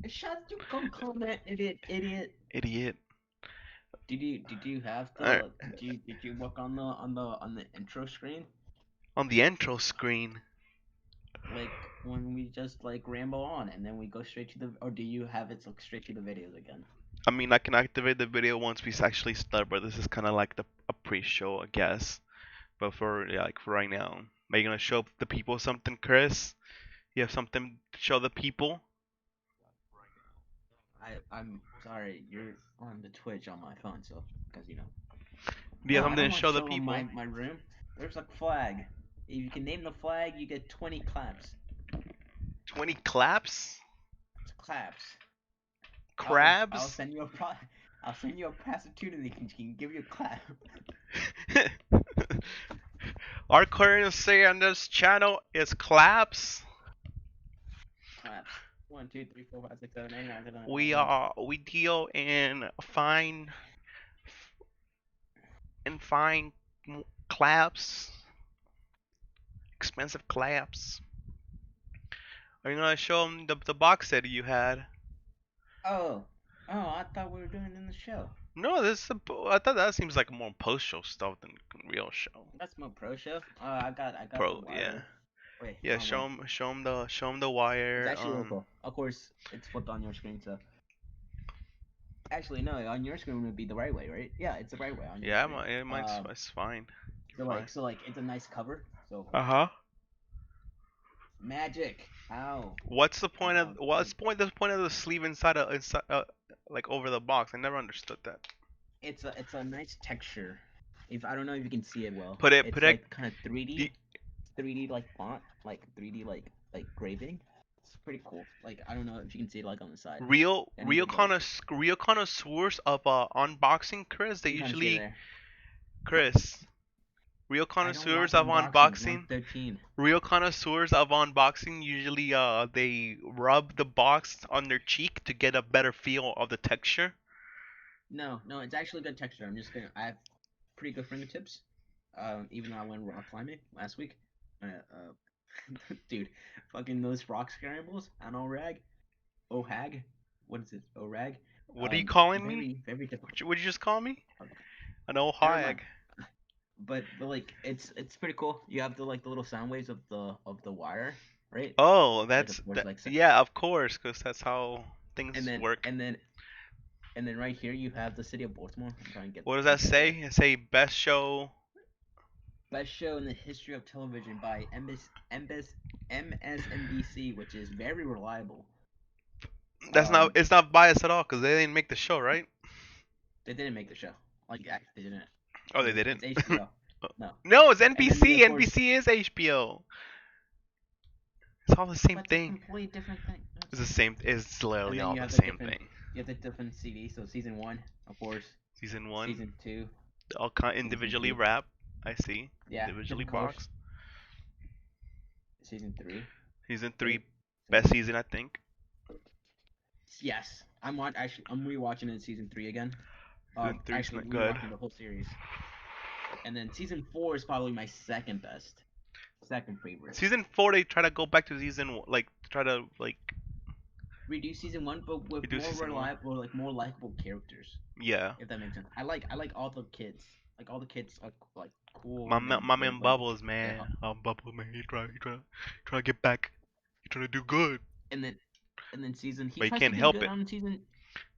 Shut you come comment, idiot. Idiot. Did you have Uh, the did you work on the intro screen? on the intro screen. Like when we just like ramble on and then we go straight to the, or do you have it like straight to the videos again? I mean, I can activate the video once we actually start, but this is kind of like a pre-show, I guess. But for yeah, like for right now, are you gonna show the people something, Chris? You have something to show the people? I'm sorry, you're on the Twitch on my phone, so because Do you have I something don't to want to show the show them people? my room. There's a flag. If you can name the flag, you get 20 claps. 20 claps? It's claps. I'll Crabs? send you a I'll send you a prostitute and they can give you a clap. Our currency on this channel is claps. Claps. 1, 2, 3, 4, 5, 6, 7, 8, 9, 10, 11, 12, We 13. are we deal in fine claps, expensive claps. Are you gonna show them the box set you had? Oh, I thought we were doing it in the show. No, I thought that seems like more post show stuff than real show. That's my pro show. I got the Pro, yeah, wire. Wait, yeah. hold on. Show 'em the It's wire. actually really cool. Of course, it's flipped on your screen, so actually no, on your screen would be the right way, right? Yeah, it's the right way on your Yeah, screen. mine's it's fine. So You're fine. it's a nice cover. So Uh huh. magic. How? What's the point of the sleeve inside like over the box? I never understood that. It's a nice texture. If I don't know if you can see it well, Put it's it. like kind of The 3D like font, like 3D like graving. It's pretty cool. Like I don't know if you can see it like on the side. And you can like real connoisseurs of unboxing, Chris. They you can kind of see it usually there. Chris. Real I don't connoisseurs watch of unboxings. unboxing. 113. Real connoisseurs of unboxing usually they rub the box on their cheek to get a better feel of the texture. No, no, it's actually good texture. I have pretty good fingertips. Even though I went rock climbing last week. Dude, fucking those rock scrambles on ORAG, OHAG, what is it, ORAG? What are you calling me? Very difficult. Would you just call me? An old Never mind. hag. But like it's pretty cool. You have the little sound waves of the wire, right? Oh, Like of course yeah, of course, because that's how and things then work. right here you have the city of Baltimore. I'm trying to get What does that keep it say? there. It say best show. Best show in the history of television by MSNBC, which is very reliable. That's not. Um, It's not biased at all because they didn't make the show, right? they didn't make the show. Like, actually, they didn't. Oh, they didn't. It's HBO. No. No, it's And then NBC. of course, NBC is HBO. It's all the same but it's a thing. completely different thing. It's the same. It's And literally then all you the have same thing. the different CD. So season one, of course. Season one, Season two, all season individually two. wrapped. I see. Yeah, Individually different colors. boxed. Season three. Season Wait. three, best season I think. Yes, I'm rewatching it season three again. Season three's Actually not good. rewatching the whole series. And then season four is probably my second best, second favorite. Season four, they try to go back to like try to like Redo season one, but with redo more season one. reliable, like more likable characters. Yeah. If that makes sense. I like all the kids. Like all the kids are like cool, My and then my they're man like Bubbles, they're man. Bubbles, man. He try to get back. He trying to do good, and then season he but he tries to can't do help good it. on season.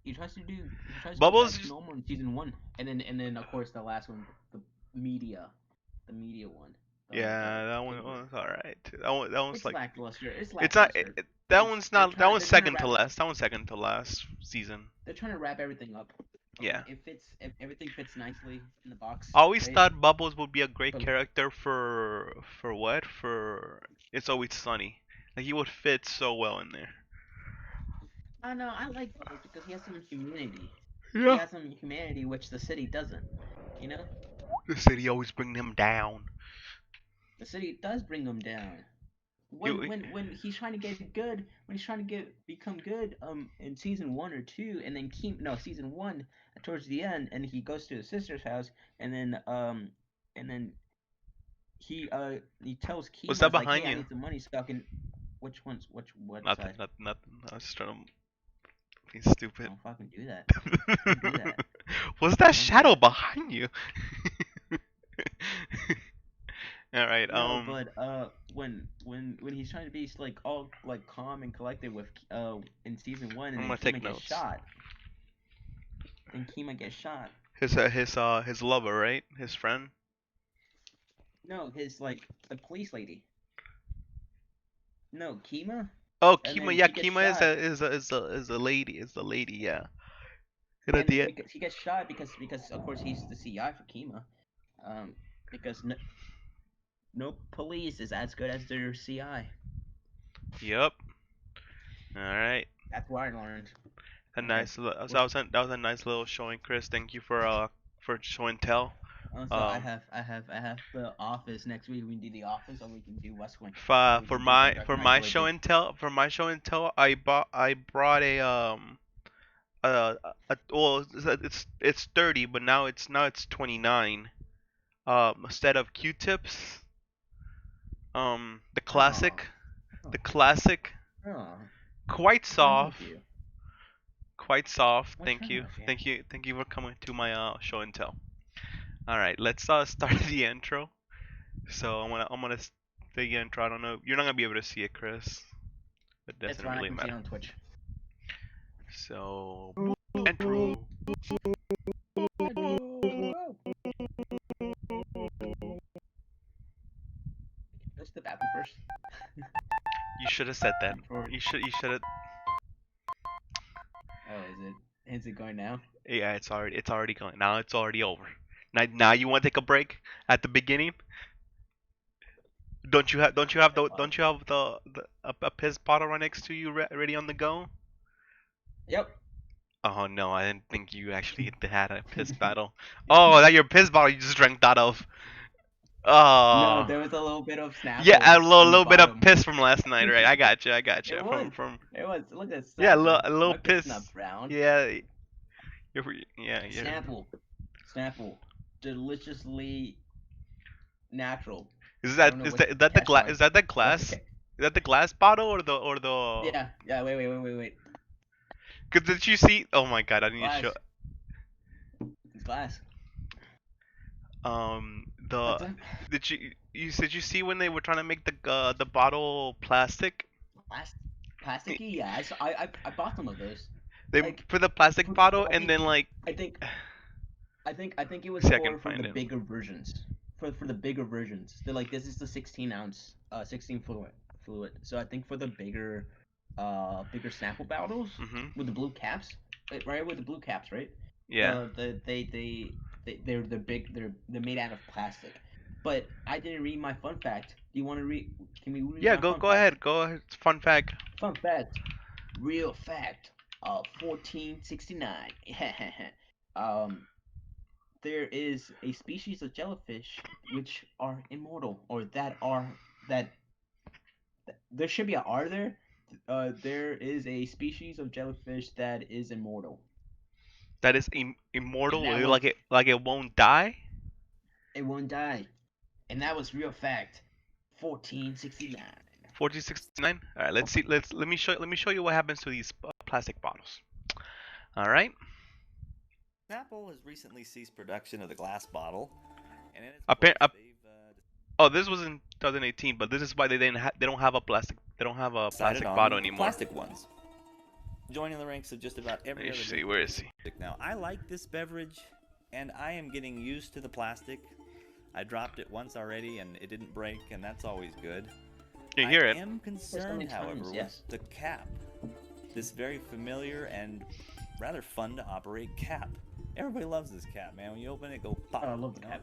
He tries to go back Bubbles, to normal in season one, and then of course the last one, the media, the media one, yeah, that big one one. was alright. That one's It's like lackluster. It's it's not lackluster. that It's one's not that one's they're trying to second to wrap last. That one's second to last season. everything up. Yeah. If everything fits nicely in the box, I always right? thought Bubbles would be a great But character for what? For It's Always Sunny. Like he would fit so well in there. I don't know. I like Bubbles because he has some humanity. He Yeah. has some humanity which the city doesn't. You know, The city always bring him down. the city does bring him down. He, When he's trying to get good, when he's trying to become good, in season one or two, and then Keem, no, season one, towards the end, and he goes to his sister's house, and then he tells what's Kima, that is like, behind hey, I you? need some money so I can, which what Nothing, side? nothing, nothing. I was just trying to. He's stupid. Don't fucking do that. Don't do that. What's that Don't do shadow that. behind you? All right. No, but when he's trying to be like all like calm and collected with in season one, and I'm then gonna Kima take gets notes. shot. Then Kima gets shot. His lover, right? His friend. No, his like the police lady. No, Kima. Oh, And Kima. then Yeah, she gets Kima is shot. a lady. Is the lady? Yeah. And at And the end, because he gets shot because of course he's the CI for Kima. Because no police is as good as their CI. yep. All right. That's what I learned. A Okay. nice. That was a nice little showing, Chris. Thank you for show and tell. So I have the Office next week. We can do the Office, or we can do West Wing. We For can do the my Dark Knight trilogy. show and tell, I brought well it's 30, but now it's 29. Instead of Q-tips, the classic, Oh. the classic, Oh. quite What's wrong with soft, you? quite soft. What's wrong with you? Thank you for coming to my show and tell. All right, let's start the intro. So I'm gonna the intro. I don't know. You're not gonna be able to see it, Chris. It It's doesn't fine. really I can see it matter. on Twitch. So intro. Let's the bathroom first. You should have said that. You should have. Oh, is it going now? Yeah, it's already going. Now it's already over. Now you want to take a break at the beginning? Don't you have a piss bottle right next to you ready on the go? Yep. Oh no, I didn't think you actually had a piss bottle. Oh, that your piss bottle you just drank that of. No, Oh. there was a little bit of Snapple. Yeah, a on the little bit of bottom. piss from last night, right? I got you. It was. From It was. Look at yeah, Snapple. a little My piss piss. is not brown. Yeah, yeah. Snapple. Deliciously natural. Is that the glass? Is that the glass? Okay. Is that the glass bottle or the? Yeah. Wait. Cause did you see? Oh my god, I need Glass. to show. It's glass. Did you see when they were trying to make the bottle plastic? Plasticky? Yeah, I bought some of those. They Like, for the plastic bottle and then like. I think it was See, I can for find the it. bigger versions. For the bigger versions, they're like, this is the 16 ounce, 16 fluid. So I think for the bigger Snapple bottles with the blue caps, right? With the blue caps, right? Yeah. They're big. They're made out of plastic. But I didn't read my fun fact. Do you want to read? Can we read? Yeah, my go fun go fact? ahead. Go ahead. Fun fact. Fun fact. Real fact. 1469. There is a species of jellyfish which are immortal, or that there should be an R there. There is a species of jellyfish that is immortal. That is immortal. And that Like it won't die. It won't die, and that was real fact. 1469. 1469. All right. Let's see. Let me show you what happens to these plastic bottles. All right. Snapple has recently ceased production of the glass bottle, and in its Oh, this was in 2018, but this is why they don't have a plastic bottle anymore. Plastic ones. Joining the ranks of just about every other. See, where is he? Now, I like this beverage, and I am getting used to the plastic. I dropped it once already, and it didn't break, and that's always good. You hear it? I am concerned, however, with the cap. This very familiar and rather fun to operate cap. Everybody loves this cap, man. When you open it, go pop. Oh, I love the cap.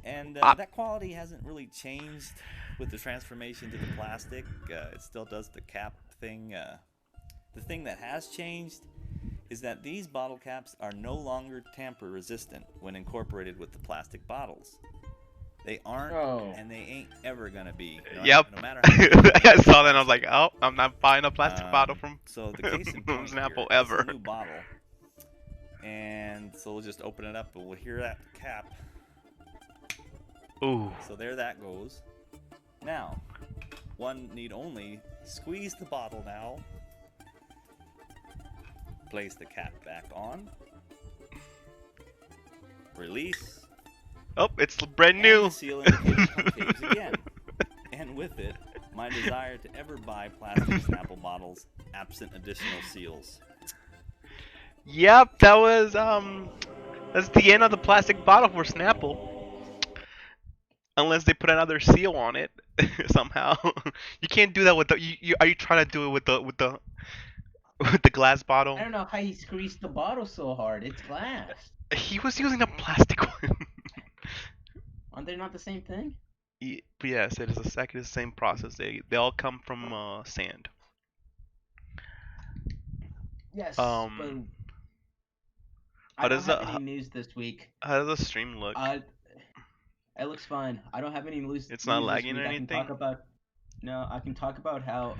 And that quality hasn't really changed with the transformation to the plastic. It still does the cap thing. The thing that has changed is that these bottle caps are no longer tamper resistant when incorporated with the plastic bottles. They aren't, and they ain't ever gonna be. Yep. No matter how I saw that and I was like, oh, I'm not buying a plastic bottle from so the case in point Snapple here, ever. This is a new bottle. And so we'll just open it up and we'll hear that cap. Ooh. So there that goes. Now, one need only squeeze the bottle now. Place the cap back on. Release. Oh, it's brand And new. the seal indicator concaves again. And with it, my desire to ever buy plastic Snapple bottles absent additional seals. Yep, that was that's the end of the plastic bottle for Snapple. Unless they put another seal on it somehow. You can't do that with the. Are you trying to do it with the with the glass bottle? I don't know how he squeezed the bottle so hard. It's glass. He was using a plastic one. Aren't they not the same thing? But yes, it is exactly the same process. They all come from sand. Yes, but How I don't does have the any news this week. how does the stream look? It looks fine. I don't have any news. It's not news this lagging or week. I can anything? talk about. No, I can talk about how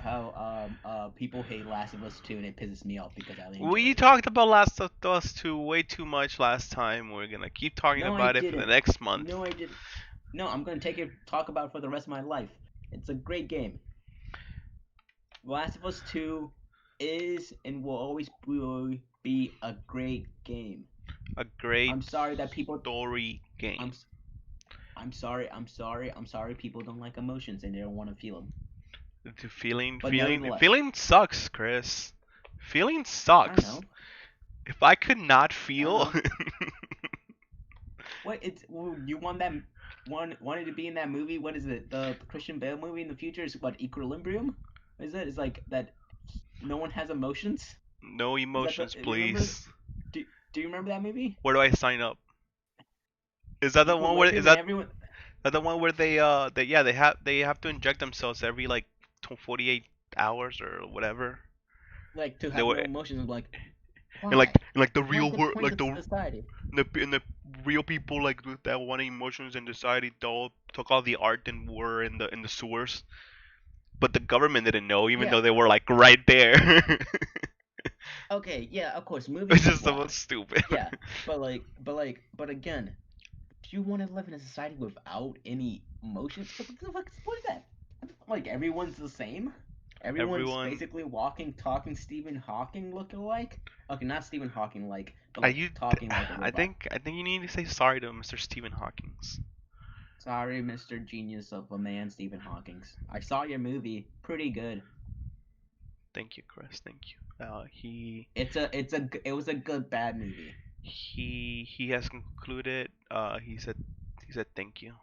people hate Last of Us 2 and it pisses me off because I really enjoy We it. talked about Last of Us 2 way too much last time. We're gonna keep talking No, I about it for the didn't. next month. No, I didn't. No, I'm gonna talk about it for the rest of my life. It's a great game. Last of Us 2 is and will always be a great game. A great I'm sorry that people. story game. I'm sorry. People don't like emotions and they don't want to feel them. But nevertheless. Feeling sucks, Chris. Feeling I don't sucks. know. If I could not feel, What you want that wanted to be in that movie? What is it? The Christian Bale movie in the future is what Equilibrium? Is it? It's like that. No one has emotions. no emotions, do you remember- please. Do you remember that movie? Where do I sign up? Is that the one where Everyone? that the one where they have to inject themselves every like 48 hours or whatever? Like to They have were- no emotions, like. And like the Why? real What's world, point like of the society? and the real people like that wanting emotions in society, they all took all the art and were in the sewers. But the government didn't know, even Yeah. though they were like right there. Okay, yeah, of course, movies. It's just lie. so stupid. Yeah, but again, do you want to live in a society without any emotions? What the fuck? What is that? Like everyone's the same? Everyone's Everyone- basically walking, talking Stephen Hawking look-alike? Okay, not Stephen Hawking like, but Are like you? talking like a robot. I think you need to say sorry to Mr. Stephen Hawking's. Sorry, Mr. Genius of a man, Stephen Hawking's. I saw your movie. Pretty good. Thank you, Chris. Thank you. It was a good bad movie. He has concluded. He said thank you.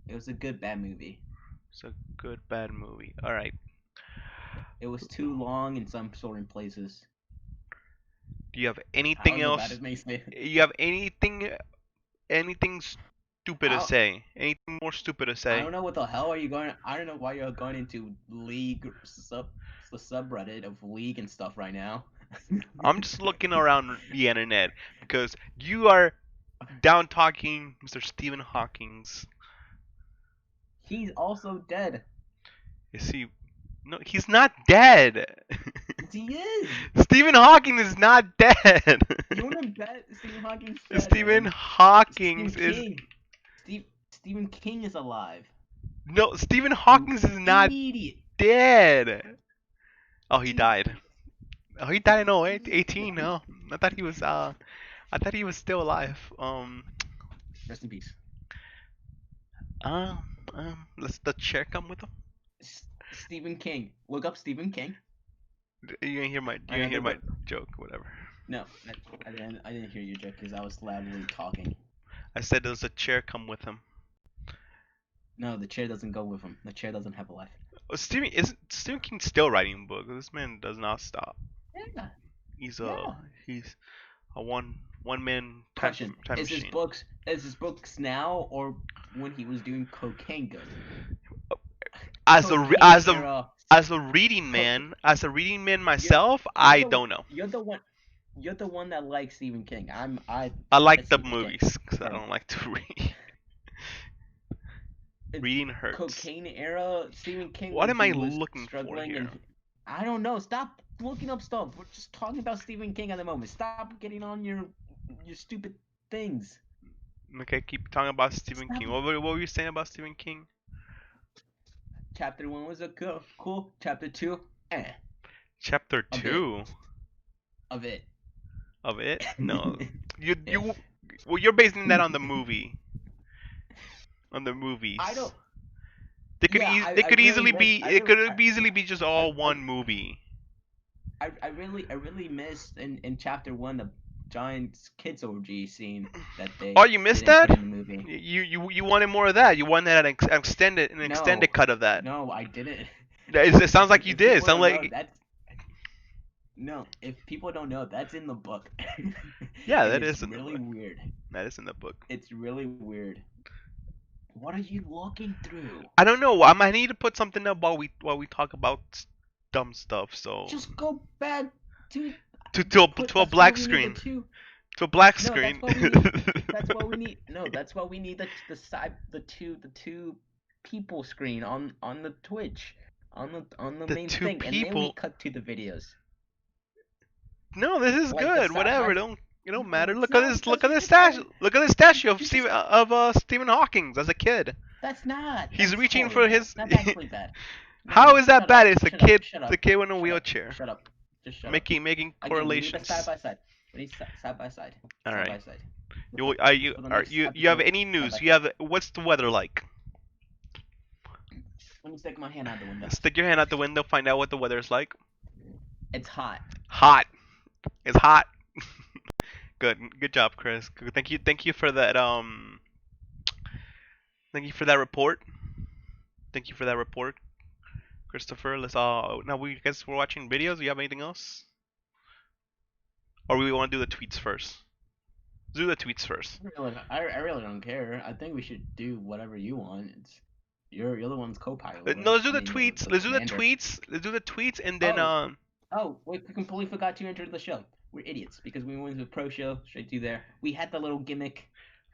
It was a good bad movie. It's a good bad movie. All right. It was too long in some certain places. Do you have anything However else? bad it makes me. You have anything stupid to I'll- say? Anything more stupid to I say? don't know what the hell are you going. I don't know why you're going into League the subreddit of League and stuff right now. I'm just looking around the internet because you are down talking Mr. Stephen Hawking's. He's also dead. Is he? No, he's not dead. He is. Stephen Hawking is not dead. You want to bet Stephen Hawking's dead? Stephen man? Hawking Stephen is King. Stephen King is alive. no. Stephen Hawking is not Idiot. dead. Oh, he Dude. died. Oh, he died in 18. No, I thought he was. I thought he was still alive. Rest in peace. Let's the chair come with him. Stephen King. Look up Stephen King. You didn't hear my. You didn't hear my joke. Whatever. No, I didn't hear your joke because I was loudly talking. I said does a chair come with him? No, the chair doesn't go with him. The chair doesn't have a life. Oh, Stephen King still writing books? This man does not stop. Yeah. He's Yeah. he's a one man Question: time Is machine. his books now or when he was doing cocaine good? As Cocaine era, as a reading man myself, I the- don't know. You're the one that likes Stephen King. I like that's the Stephen King. movies because I Yeah. don't like to read. It's Reading hurts. Cocaine era Stephen King. What when am I he was looking for struggling here? and- I don't know. Stop looking up stuff. We're just talking about Stephen King at the moment. Stop getting on your stupid things. Okay, keep talking about Stephen Stop King. it. What were you saying about Stephen King? Chapter 1 was cool. Chapter 2, eh. Chapter Okay. 2. of it. Of it? No. You If. well, you're basing that on the movie. On the movies. I don't. They could Yeah, they I could really easily miss. be it could easily be just all one movie. I really missed in chapter 1 the giant kids orgy scene that they. Oh, you missed didn't that? put in the movie. You wanted more of that. You wanted an extended cut of that. No, I didn't. It sounds like you If did. It people sounds don't know, like that's. No, if people don't know, that's in the book. yeah, And that it's is in the really book. weird. That is in the book. It's really weird. What are you looking through? I don't know. I might need to put something up while we talk about dumb stuff. So Just go back to to a black screen. To a black No, screen. that's what we need. No, that's what we need. The two people screen on the Twitch, on the The main two thing, and then we people- cut to the videos. No, this is Like the good. side Whatever. by- Don't it don't No, matter. it's Look at not, this. because Look at you this just statue. said- Look at this statue of you Stephen Hawking as a kid. That's not. He's that's reaching for horrible. his- That's actually bad. No, How is that shut bad? up, It's a shut up, kid. shut It's up, a kid in a shut up, wheelchair. Shut up. Just shut up. Making Again, we need correlations. the side by side. We need side by side. All Side right. by side. You For the are next you have episode, any news? side by You have what's the weather like? Let me stick my hand out the window. Stick your hand out the window. Find out what the weather's like. It's hot. Hot. It's hot. Good job, Chris. Thank you for that thank you for that report. Thank you for that report, Christopher. Let's now we guess we're watching videos. Do you have anything else? Or we want to do the tweets first? Let's do the tweets first. I really don't care. I think we should do whatever you want. You're the one's co-pilot. No, let's do the I mean, tweets. Let's do the commander. tweets. Let's do the tweets and then Oh, we completely forgot to enter the show. We're idiots because we went to the pro show straight through there. We had the little gimmick.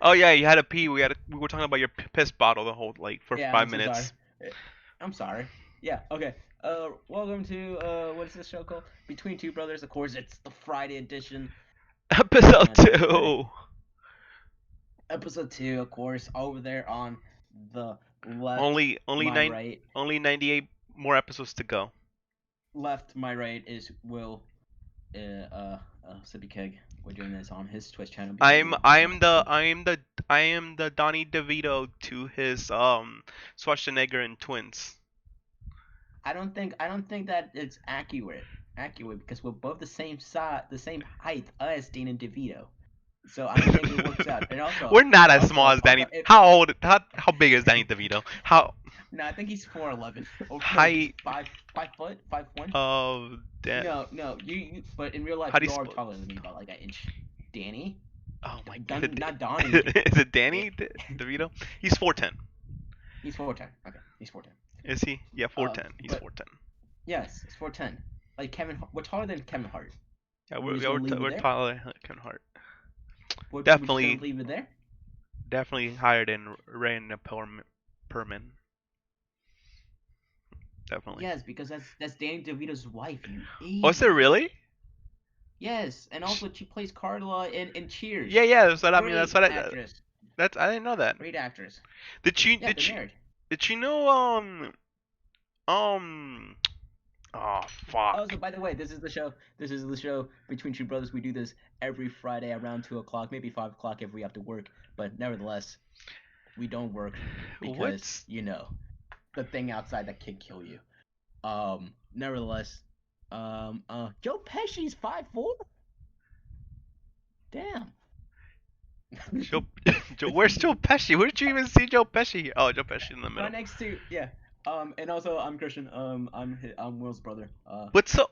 Oh yeah, you had to pee. We were talking about your piss bottle the whole for Yeah, 5 I'm so minutes. sorry. I'm sorry. Yeah. Okay. Welcome to what is this show called? Between Two Brothers. Of course, it's the Friday edition. Episode That's 2. Episode 2, of course, over there on the left. Only my right. only 98 more episodes to go. Left, my right is Will. Sippy Keg. We're doing this on his Twitch channel. I am the Donnie DeVito to his Schwarzenegger and Twins. I don't think that it's accurate because we're both the same size, the same height as Dana DeVito. So I don't think it works out. And also, We're not as small as Danny. How big is Danny DeVito? How? No, I think he's 4'11". Height. 5 foot, 5'1". Oh, damn. No, you. But in real life, How do you you are spell- taller than me by like an inch. Danny? Oh my Don- god. not Donnie. Is it Danny DeVito? He's 4'10". He's 4'10". Okay, he's 4'10". Is he? Yeah, 4'10". He's but- 4'10". Yes, it's 4'10". Like we're taller than Kevin Hart. Yeah, We're just gonna leave it we're there? taller than Kevin Hart. We're Definitely. just gonna leave it there. Definitely higher than Rand Perlman. Definitely. Yes, because that's Danny DeVito's wife. You Oh, is it idiot. really? Yes, and also she plays Carla in Cheers. Yeah. That's what I mean. That's Great what I. actress. I didn't know that. Great actress. Did she? Yeah, they're married. Did she know? Oh fuck. Oh, so by the way, this is the show. This is the show Between Two Brothers. We do this every Friday around 2:00, maybe 5:00 if we have to work. But nevertheless, we don't work because What's- the thing outside that could kill you. Nevertheless, Joe Pesci's 5'4". Damn. Joe, where's Joe Pesci? Where did you even see Joe Pesci here? Oh, Joe Pesci in the middle. Right next to and also I'm Christian. I'm Will's brother. What's uh,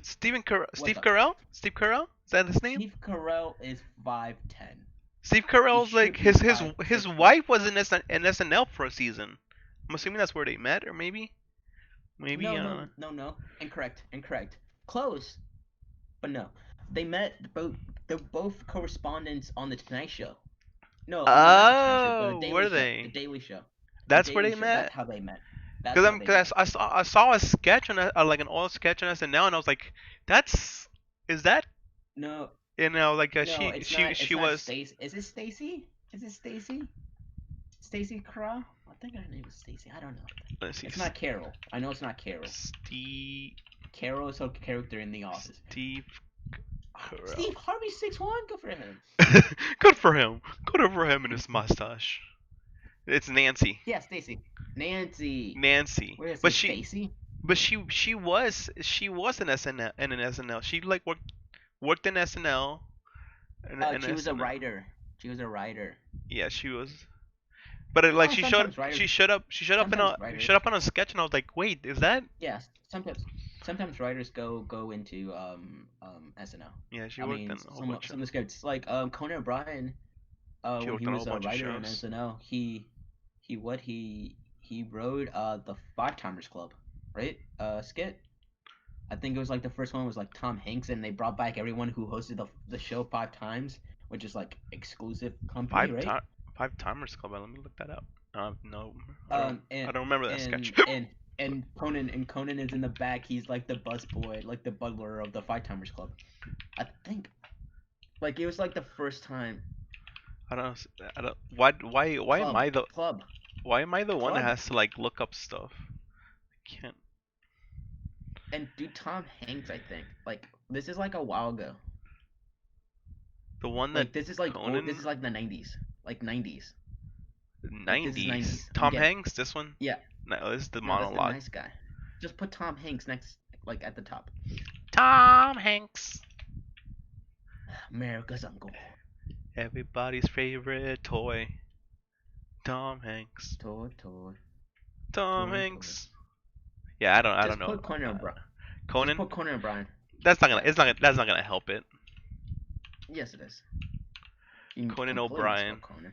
Steve up? Carell? Steve Carell? Is that his name? Steve Carell is 5'10". Steve Carell's should like be his 5'6". wife was in SNL for a season. I'm assuming that's where they met, or maybe. No. Incorrect. Close, but no. They met they're both correspondents on the Tonight Show. No. Oh, The Daily were Show, they? The Daily Show. That's The where Daily they Show, met. That's how they met. Because I saw a sketch on like an old sketch on SNL, and I was like, is that? No. You know, like No, she it's not, she it's not was. Stacy. Is it Stacy? Is it Stacy? Stacy Carell? I think her name is Stacy. I don't know. Let's see. It's not Carol. I know it's not Carol. Steve Carol is her character in The Office. Steve Steve Harvey 6'1". Good for him. Good for him. Good for him and his mustache. It's Nancy. Yeah, Stacy. Nancy. Nancy. Where is But it, she Stacy? but she was in SNL in an SNL. She like worked in SNL. She was a writer. She was a writer. Yeah, she was. But like she showed sometimes writers- she showed up in sometimes a writers- showed up on a sketch and I was like, wait, is that? Yeah, sometimes writers go into SNL. Yeah, she I worked mean, in a whole some bunch of the of. skits like Conan O'Brien. She When worked he on a was whole a bunch of writer in shows. SNL, he wrote the Five Timers Club, right? Skit. I think it was like the first one was like Tom Hanks, and they brought back everyone who hosted the show 5 times, which is like exclusive company, right? Five Timers Club. Let me look that up. No, And I don't remember that sketch. and Conan is in the back. He's like the busboy, like the butler of the Five Timers Club. I think, like it was like the first time. I don't. Why am I the club? Why am I the one that Club. has to like look up stuff? I can't. And dude, Tom Hanks, I think, like this is like a while ago. The one that Like this is like Conan? this is like the 90s, like 90s. the This is 90s. 90s. Tom Yeah. Hanks. This one. Yeah. No, this is the No, that's the monologue. nice guy. Just put Tom Hanks next, like at the top. Tom Hanks. America's uncle. Everybody's favorite toy. Tom Hanks. Toy. Tom Toy. Hanks. Yeah, I don't Just know. put Conan O'Brien. Conan. Just put Conan O'Brien. That's not gonna help it. Yes, it is. You can Conan completely O'Brien. spell Conan.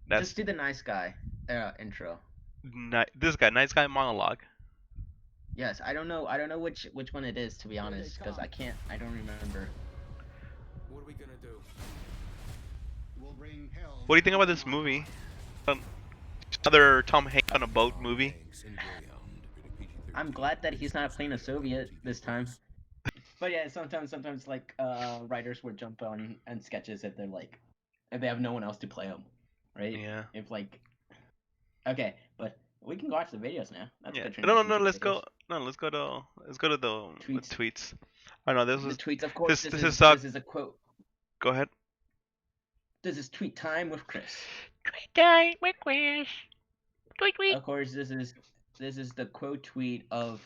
That's Just do the nice guy intro. this guy, nice guy monologue. Yes, I don't know which one it is, to be honest, because I don't remember. What are we gonna do? We'll bring hell. What do you think about this movie? Another Tom Hanks on a boat movie. I'm glad that he's not playing a Soviet this time. But yeah, sometimes like writers would jump on sketches if they have no one else to play them, right? Yeah. If like, okay, but we can watch the videos now. That's a Yeah. good No, transition to let's videos. go. No, let's go to the tweets. I know this The was. tweets, of course. this This is is a quote. Go ahead. This is tweet time with Chris. Tweet time with Chris. Tweet. Of course, this is the quote tweet of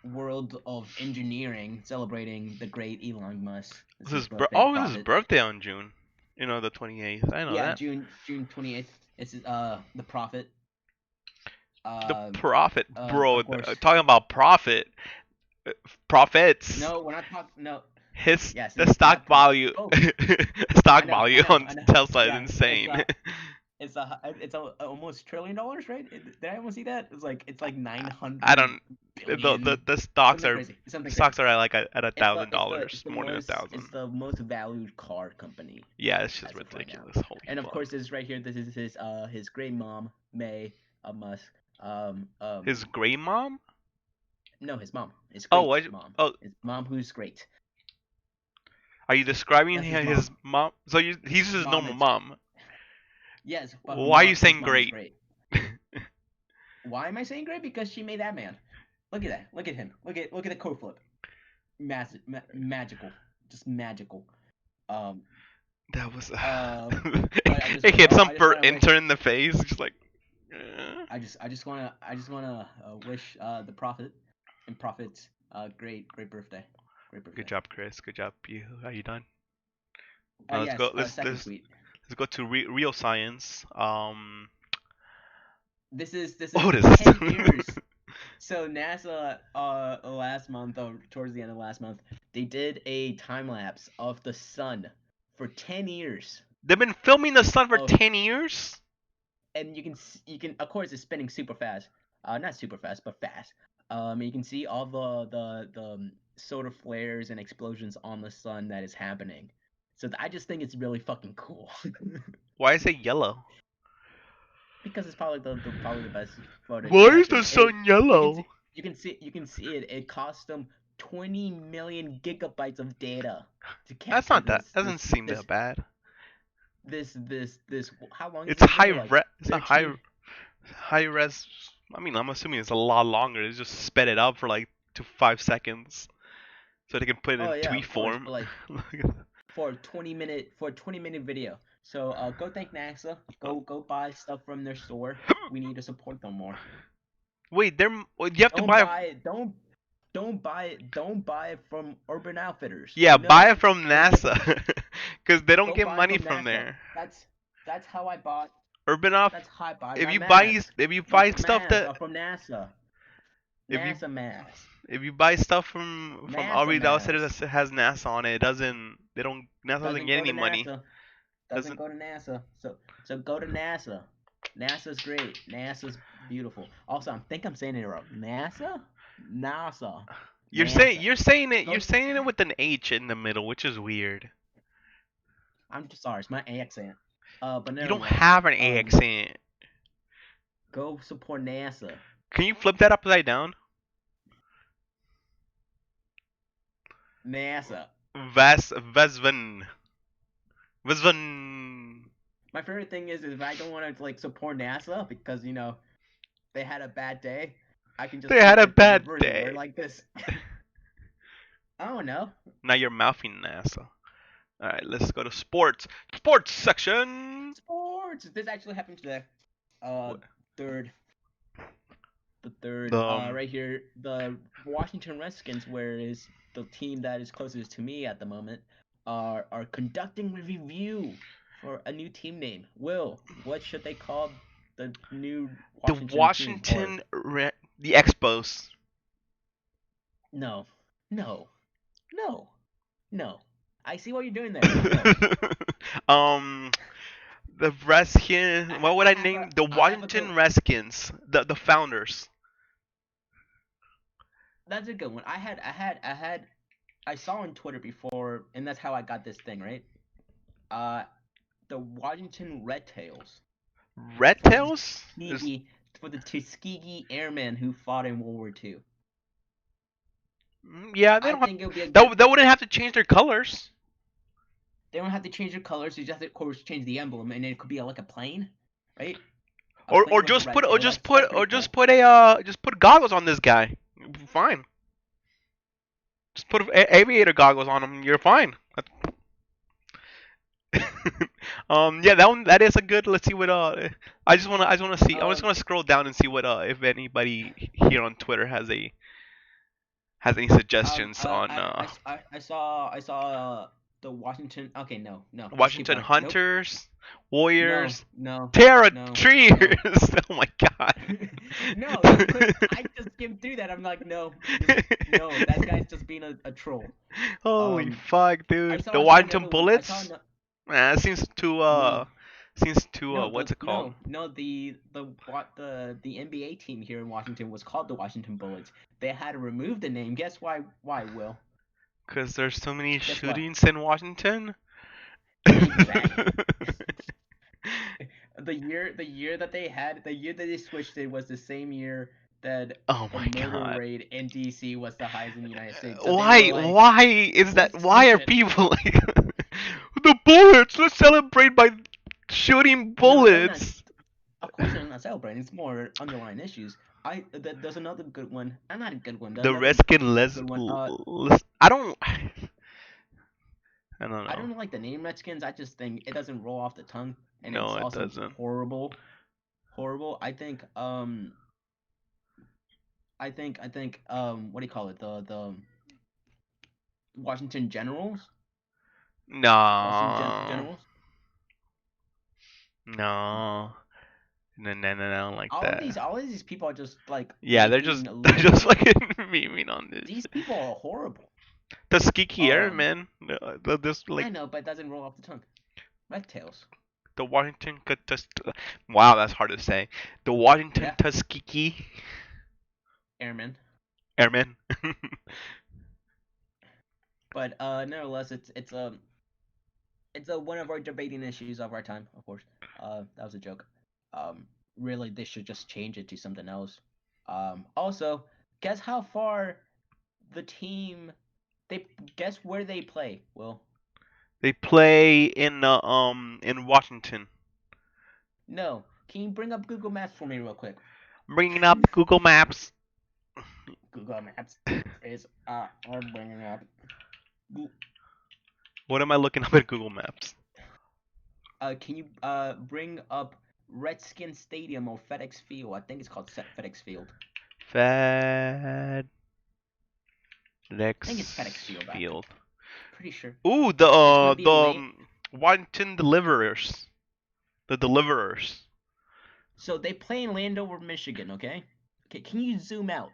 World of Engineering celebrating the great Elon Musk. This is birthday his birthday on June. You know, the 28th. I know yeah, that. June 28th. It's the Prophet. The Prophet, bro. of course. Talking about profit. Profits. No, we're not talking. No. His Yes, the it's stock not- value. Oh. Stock I know, value I on know. Tesla Yeah, is insane. It's almost $1 trillion, right? Did I almost see that? It's like 900. I don't. billion. The stocks Something are crazy. Something stocks crazy. are like at $1,000, It's the more than most- $1,000. It's the most valued car company. Yeah, it's just as of right now. ridiculous. Holy And of fuck. course, this is right here. This is his great mom, May Musk. His gray mom. No, his mom. His Oh, great what- mom. oh. His mom, who's great. Are you describing That's his his mom? So he's his Mom normal is- mom. Yes. But Why are you his saying mom is great? Why am I saying great? Because she made that man. Look at that. Look at him. Look at the coat flip. Magical. Just magical. That was. I just It hit wanna- some I just wanna intern in the face, just like. I just wanna wish the Prophet and Prophet's great birthday. Great birthday. Good job, Chris. Good job. Are you done? Let's Yes, go. Let's second tweet. go to real science. This is What is 10 years. So NASA last month, or towards the end of last month, they did a time lapse of the sun for 10 years. They've been filming the sun for Oh. 10 years. And you can of course it's spinning super fast. Not super fast, but fast. You can see all the solar flares and explosions on the sun that is happening. So I just think it's really fucking cool. Why is it yellow? Because it's probably the best photo. Why is capture. the sun yellow? You can see it. It cost them 20 million gigabytes of data to capture. That's not that. this- Doesn't this- seem this, that bad. This how long? Is It's this high video? Like res. It's a 13 high res. I mean, I'm assuming it's a lot longer. It's just sped it up for like 5 seconds. so they can put it Oh in yeah, tweet of course, form. but like for a 20-minute video. So go thank NASA. Go buy stuff from their store. We need to support them more. Wait, you have to Don't buy. buy it. Don't buy it from Urban Outfitters. Yeah, No. buy it from Go get- NASA, because they don't go get buy money from from NASA. there. That's how I bought. Urban Off. That's how I bought If my you masks. buy My stuff masks that are from NASA. if you NASA masks. if you buy stuff from NASA Aubrey Outfitters masks. that has NASA on it, NASA doesn't get go any to money. NASA. Doesn't- Doesn't go to NASA. So go to NASA. NASA's great. NASA's beautiful. Also, I think I'm saying it wrong. NASA? NASA. You're NASA. saying it Go- you're saying it with an H in the middle, which is weird. I'm just sorry, it's my accent. But You don't nevertheless, have an A accent. go support NASA. Can you flip that upside down? NASA. Vesvan. My favorite thing is if I don't want to like support NASA because they had a bad day, I can just They had flip a it the bad reverse day. word like this. I don't know. Now you're mouthing NASA. Alright, let's go to sports. Sports section. Sports. This actually happened today. What? Third. The third. The, Right here, the Washington Redskins, where is the team that is closest to me at the moment, are conducting a review for a new team name. Will, what should they call the new Washington team? Or- The Expos. No. I see what you're doing there. No. The Redskins. What would I have name a- the I have a Washington co- Redskins? The founders. That's a good one. I saw on Twitter before, and that's how I got this thing, right? The Washington Red Tails. Red Tails? For the Tuskegee Airmen who fought in World War II. Yeah, they I don't think it would be a have, good, that wouldn't have to change their colors. they don't have to change their colors. You just have to, of course, change the emblem, and it could be like a plane, right? A Or plane or with a just red put tail, or just that's put pretty or just cool. put a just put goggles on this guy. Fine. Just put aviator goggles on him. You're fine. Yeah, that is a good. Let's see what I just wanna see. I'm just gonna scroll down and see what if anybody here on Twitter has any suggestions on I saw the Washington. Okay, no. let's keep Washington going. Hunters, Warriors, No. Terra no, Treers. Oh my god. No, you couldn't- I just skimmed through that. I'm like, no, no, that guy's just being a troll. Holy Um, fuck, I dude. saw The another Washington one. Bullets? It seems too No. what's it called? No, the NBA team here in Washington was called the Washington Bullets. They had to remove the name. Guess why? Why, Will? Because there's so many Guess what? shootings in Washington. Exactly. The year that they switched it was the same year that Oh the my murder god. rate in DC was the highest in the United States. So they Why? were like, Why is that? "Let's Why are switch it." people like the bullets? Let's celebrate by shooting No, they're not- bullets. Of course, they're not celebrating. It's more underlying issues. There's another good one. Not a good one. There's The another Redskin good one. I don't. I don't know. I don't like the name Redskins. I just think it doesn't roll off the tongue, and No, it's it also doesn't. horrible. I think what do you call it? The Washington Generals. Washington No. Generals. No. No, I don't like that. All of these people are just like Yeah, they're making just fucking memeing on this. These people are horrible. Tuskegee Um, Airmen. This I like know, but it doesn't roll off the tongue. Red Tails. the Washington Wow, that's hard to say. The Washington Yeah. Tuskegee Airmen. Airmen. But nevertheless, it's one of our debating issues of our time, of course. That was a joke. Really, they should just change it to something else. Also, guess how far the team guess where they play, Will? They play in Washington. No. Can you bring up Google Maps for me real quick? Bringing up Google Maps. Google Maps is I'm bringing up. What am I looking up at Google Maps? Can you bring up Redskin Stadium or FedEx Field? I think it's called FedEx Field. FedEx think it's FedEx Field, Field. Pretty sure. Ooh, gonna be Washington Deliverers. The Deliverers. So they play in Landover, Michigan. Okay. Okay. Can you zoom out?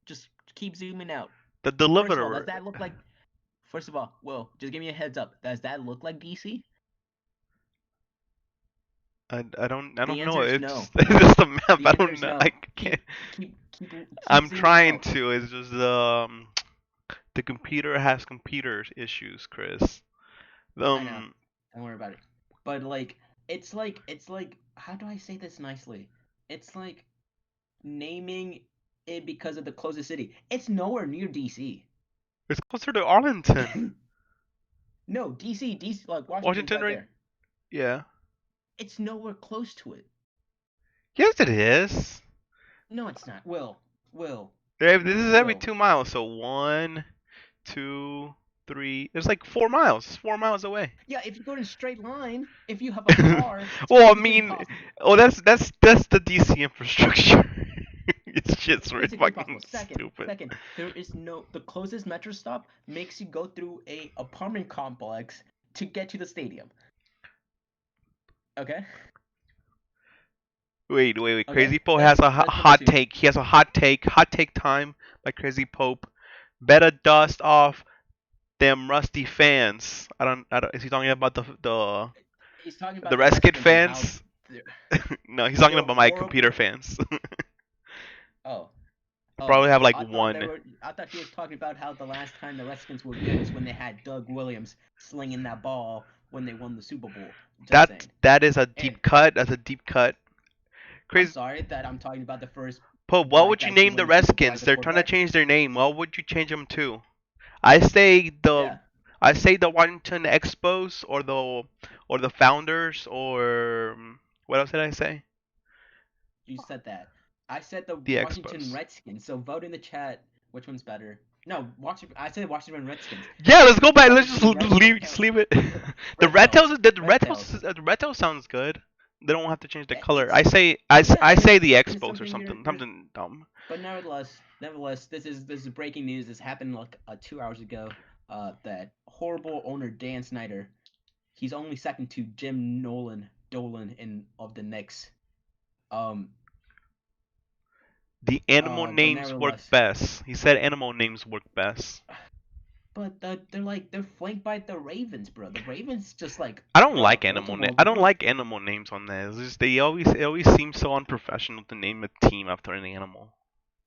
Just keep zooming out. The First of all, Deliverer. does that look like? First of all, Will, just give me a heads up. Does that look like DC? I don't know. answer is It's no. it's just a map. The I don't answer is know. no. I can't. Keep I'm zooming trying out. to. It's just the computer has computer issues, Chris. I know. Don't worry about it. But like, it's like how do I say this nicely? It's like naming it because of the closest city. It's nowhere near DC. It's closer to Arlington. No, DC, like Washington's Washington, right right? there. Yeah. It's nowhere close to it. Yes, it is. No, it's not. Will. This is every Will. 2 miles. So 1, 2, 3. It's like 4 miles. It's 4 miles away. Yeah, if you go in a straight line, if you have a car. Well, I it's mean, impossible. oh, that's the DC infrastructure. It's just really Physically fucking impossible. stupid. Second, there is the closest metro stop makes you go through a apartment complex to get to the stadium. Okay. Wait. Okay, Crazy Pope has a that's hot number two. take. He has a hot take. Hot take time by Crazy Pope. Better dust off them rusty fans. I don't. Is he talking about the He's talking about the Redskins Redskins and fans? No, he's talking they're about my horrible. computer fans. Oh. Probably have like I thought one. I thought he was talking about how the last time the Redskins were good was when they had Doug Williams slinging that ball when they won the Super Bowl. Just saying. That is a deep cut. That's a deep cut. I'm Crazy sorry that I'm talking about the first. Pope, what black would you guy to name the win the Super Bowl Redskins? as a They're trying to quarterback. change their name. What would you change them to? I say Yeah. the Washington Expos or the Founders or what else did I say? You said that. I said the The Washington Expos. Redskins. So vote in the chat. Which one's better? No, I said Washington Redskins. Yeah, let's go back. Let's just Washington Redskins. leave it. The Red Tails. Red Tails sounds good. They don't have to change the color. It's- I say the it's Expos or something something dumb. But nevertheless, this is breaking news. This happened like 2 hours ago. That horrible owner Dan Snyder, he's only second to Jim Dolan of the Knicks. The animal but names work nevertheless. best. He said animal names work best. But they're flanked by the Ravens, bro. The Ravens just like. I don't bro, like multiple- animal names. I don't like animal names on there. It's just it always seems so unprofessional to name a team after an animal.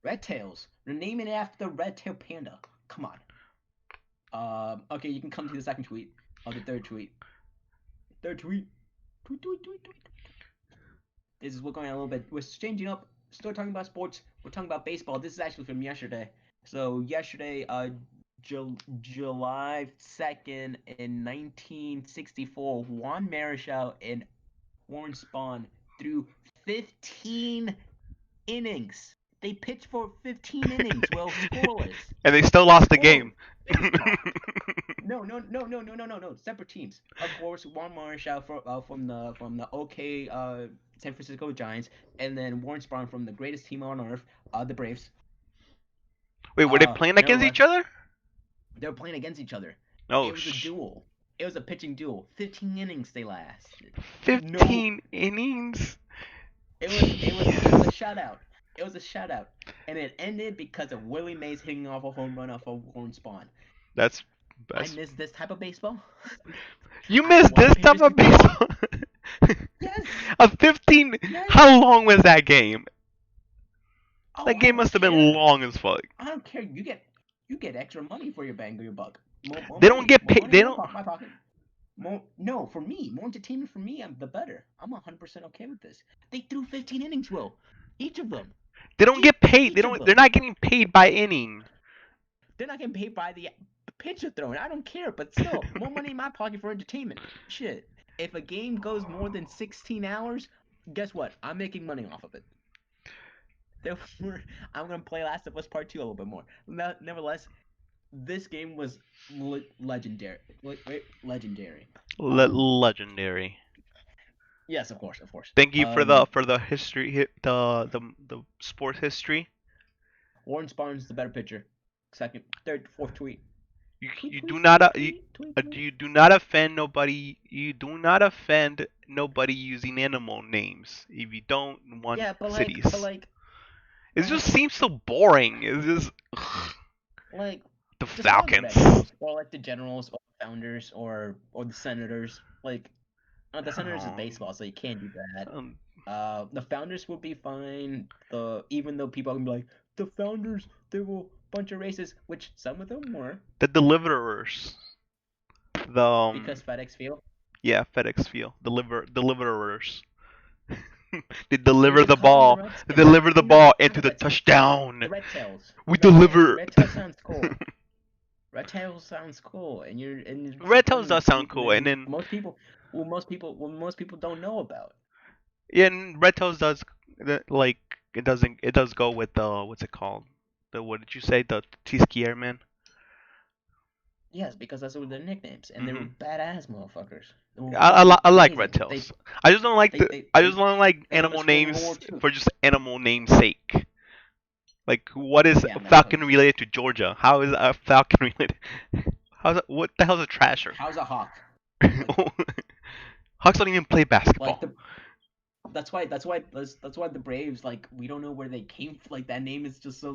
Red Tails. They're naming it after the red tail panda. Come on. Okay, you can come to the second tweet. Oh, the third tweet. Tweet. This is we're going a little bit. We're changing up. Still talking about sports. We're talking about baseball. This is actually from yesterday. So yesterday, July 2nd in 1964, Juan Marichal and Warren Spahn threw 15 innings. They pitched for 15 innings, well, scoreless. And they still lost the game. Baseball. No. Separate teams. Of course, Juan Marichal from the OK San Francisco Giants, and then Warren Spahn from the greatest team on earth, the Braves. Wait, were they playing against each other? They were playing against each other. Oh, It was a duel. It was a pitching duel. 15 innings they lasted. 15 innings? It was a shutout. It was a shutout, and it ended because of Willie Mays hitting off a home run off of Warren Spahn. That's I miss this type of baseball. You missed this type of baseball? Yes. A 15. Yes. How long was that game? Oh, That game must have been long as fuck. I don't care. You get extra money for your bang or your buck. More They don't money, get more paid- money they in don't- my pocket. No, for me, more entertainment for me. The better. I'm 100% okay with this. They threw 15 innings, Will. Each of them. They don't get paid. Each of them. They're not getting paid by inning. They're not getting paid by the pitcher throwing. I don't care, but still, more money in my pocket for entertainment. Shit. If a game goes more than 16 hours, guess what? I'm making money off of it. Therefore, I'm gonna play Last of Us Part 2 a little bit more. Nevertheless, this game was legendary. Legendary. Legendary. Yes, of course, of course. Thank you for the history, the sports history. Warren Spartan's the better pitcher. Second, third, fourth tweet. You do not you do not offend nobody. You do not offend nobody using animal names if you don't want Yeah, but cities. It like, just seems so boring. It's just like the just call them Falcons. Red Tails, or like the Generals, or the Founders, or the Senators. Like, the Senators is Oh. baseball, so you can't do that. Um, The Founders would be fine. Even though people are gonna be like, the Founders, they were a bunch of racists, which some of them were, the deliverers. because FedEx Field. Yeah, FedEx Field. Deliverers. They You deliver just the call ball. them the They Redskins. deliver the No, ball not into the the Redskins. touchdown. The Red Tails. We Red Tails. deliver. Red Tails sounds cool. Red Tails sounds cool, and you're Red Tails supporting does sound something cool, that and then most people don't know about. yeah, and Red Tails does like it does go with the what's it called? The what did you say? The T-Ski Airman. Yes, because that's what their nicknames, and they were Mhm. badass motherfuckers. They were I like amazing. Red Tails. I just don't like I just don't like they animal almost won names World War II. for just animal name's sake. Like, what is Yeah, man, Falcon related to Georgia? How is a Falcon related? What the hell's a Trasher? How's a hawk? Hawks don't even play basketball. Like that's why the Braves, like, we don't know where they came. Like, that name is just so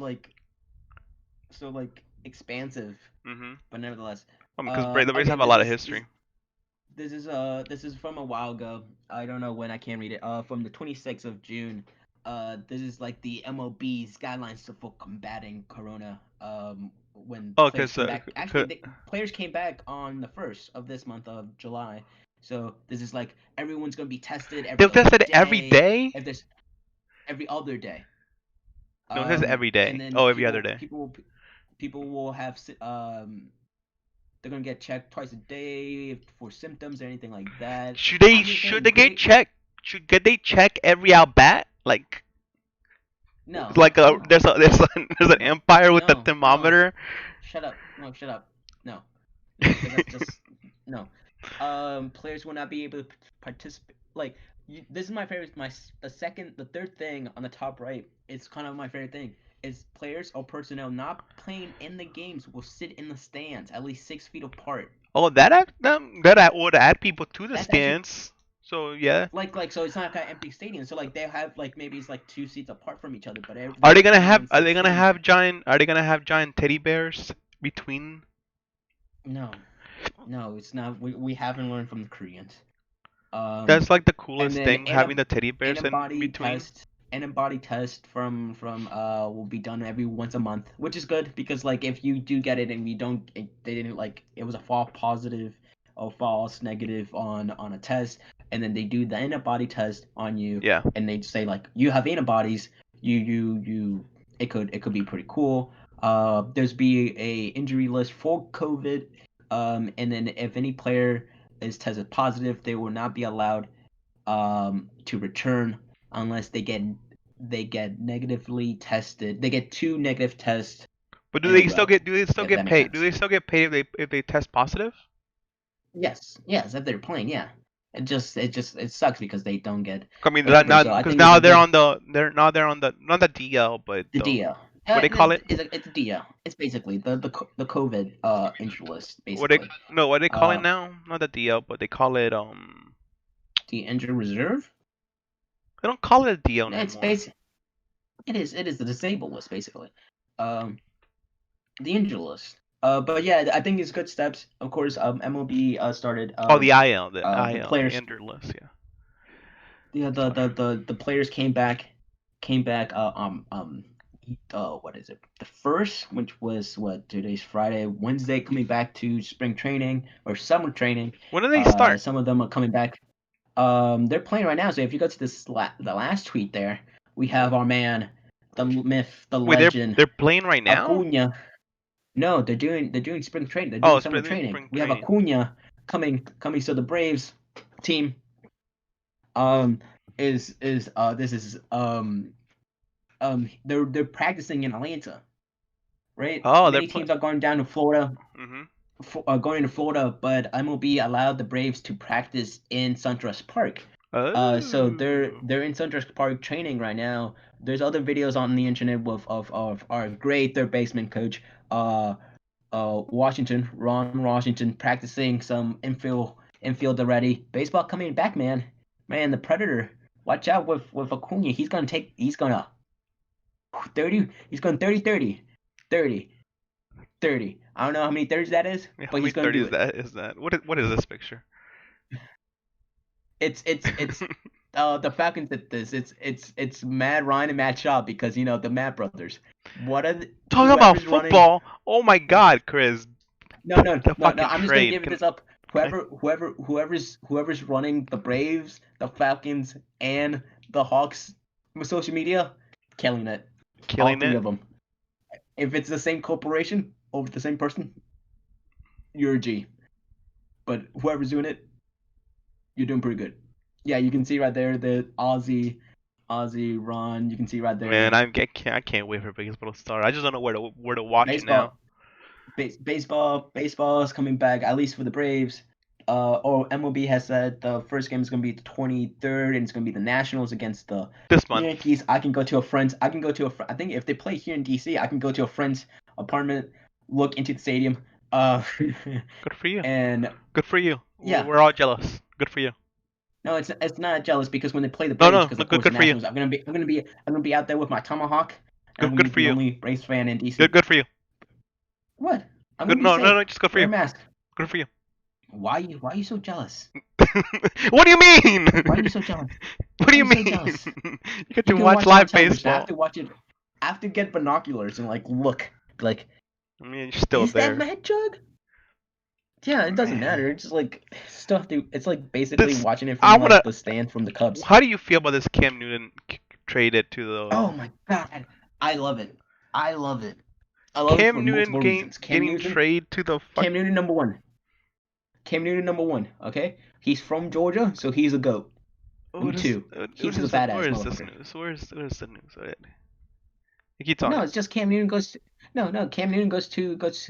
expansive. Mm-hmm. But nevertheless, Because the Braves again, have a lot of history. This is from a while ago. I don't know when, I can't read it. From the 26th of June. This is like the MLB's guidelines for combating Corona. When Oh, players 'cause, came back. Actually, players came back on the 1st of this month of July. So this is like everyone's gonna be tested every They'll other test it every day? If there's every other day. No, it says every day. And then Every other day. People will have they're gonna get checked twice a day for symptoms or anything like that. Should they get checked? Should they check every out bat? Like no. it's like no. there's an umpire with a No, thermometer. Shut up. No, shut up. No. That's just no. Players will not be able to participate. Like, this is my favorite. The third thing on the top right. It's kind of my favorite thing. Is players or personnel not playing in the games will sit in the stands at least 6 feet apart. Oh, that would add people to the That's stands. So yeah. So it's not like an empty stadium. So like they have like maybe it's like 2 seats apart from each other. But Are they gonna have giant teddy bears between? No, it's not. We haven't learned from the Koreans. That's like the coolest then thing, having the teddy bears in between. Antibody test from will be done every once a month, which is good because like if you do get it and you don't, they didn't like it was a false positive or false negative on a test, and then they do the antibody test on you. Yeah. And they say like you have antibodies, it could be pretty cool. There's be a injury list for COVID, and then if any player is tested positive, they will not be allowed to return unless they get negatively tested. They get 2 negative tests. But do they still get that makes paid? sense. Do they still get paid if they test positive? Yes, if they're playing, yeah. It sucks because they don't get. I mean, Okay, not so I because think now it's a they're good- on the not the DL, but the DL. What they call it? It's a DL. It's basically the COVID injury list, What basically. they call it now? Not the DL, but they call it The injury reserve. They don't call it a DL anymore. It's basic. It is the disabled list, basically. The injury list. But yeah, I think it's good steps. Of course, MLB started. The IL, the IL, players. the injured list, yeah. Yeah, the players came back. What is it? The first, which was today's Friday, Wednesday, coming back to spring training or summer training. When do they start? Some of them are coming back. They're playing right now. So if you go to the last tweet there, we have our man, the myth, the legend. They're playing right now? Acuna. No, they're doing spring training. They're doing summer training. We have Acuna coming. So the Braves team this is they're practicing in Atlanta, right? Oh, Many teams are going down to Florida, going to Florida, but MLB allowed the Braves to practice in SunTrust Park. So they're in SunTrust Park training right now. There's other videos on the internet of our great third baseman coach, Ron Washington, practicing some infield already. Baseball coming back, man. Man, the Predator. Watch out with Acuna. He's gonna 30. He's going 30. I don't know how many 30s that is, but he's gonna do it. Is that? What is this picture? It's the Falcons did this. It's Matt Ryan and Matt Shaw because the Matt brothers. What are talking about football? Oh my God, Chris. No. I'm just gonna give it this up. Whoever's running the Braves, the Falcons, and the Hawks with social media, killing it. All three of them. If it's the same corporation over the same person, you're a G. But whoever's doing it, you're doing pretty good. Yeah, you can see right there the Ozzy, Ron. You can see right there. Man, I can't wait for baseball to start. I just don't know where to watch it now. Baseball is coming back, at least for the Braves. Or MLB has said the first game is going to be the 23rd, and it's going to be the Nationals against the Yankees. I can go to a friend's. I think if they play here in DC, I can go to a friend's apartment, look into the stadium. Good for you. And good for you. Yeah, we're all jealous. Good for you. No, it's not jealous because when they play the Braves, because of course good the for you. I'm gonna be out there with my tomahawk. Good for you. Only Braves fan in DC. Good for you. What? I'm good. No, just good for you. Wear a mask. Good for you. Why are you so jealous? What do you mean? Why are you so jealous? What do you mean? You get to watch live baseball. I have to watch it. I have to get binoculars and look. I mean, you're still is there. Is that Matt Jug? Yeah, it doesn't matter. It's just stuff. It's basically watching it from the stand from the Cubs. How do you feel about this Cam Newton traded to the? Oh my God, I love it. Cam Newton getting traded to the. Cam Newton number one. Okay, he's from Georgia, so he's a goat. Number two, he's a badass. Where is this news? Where's the news? Keep talking. No, it's just Cam Newton goes. No. Cam Newton goes to the. Goes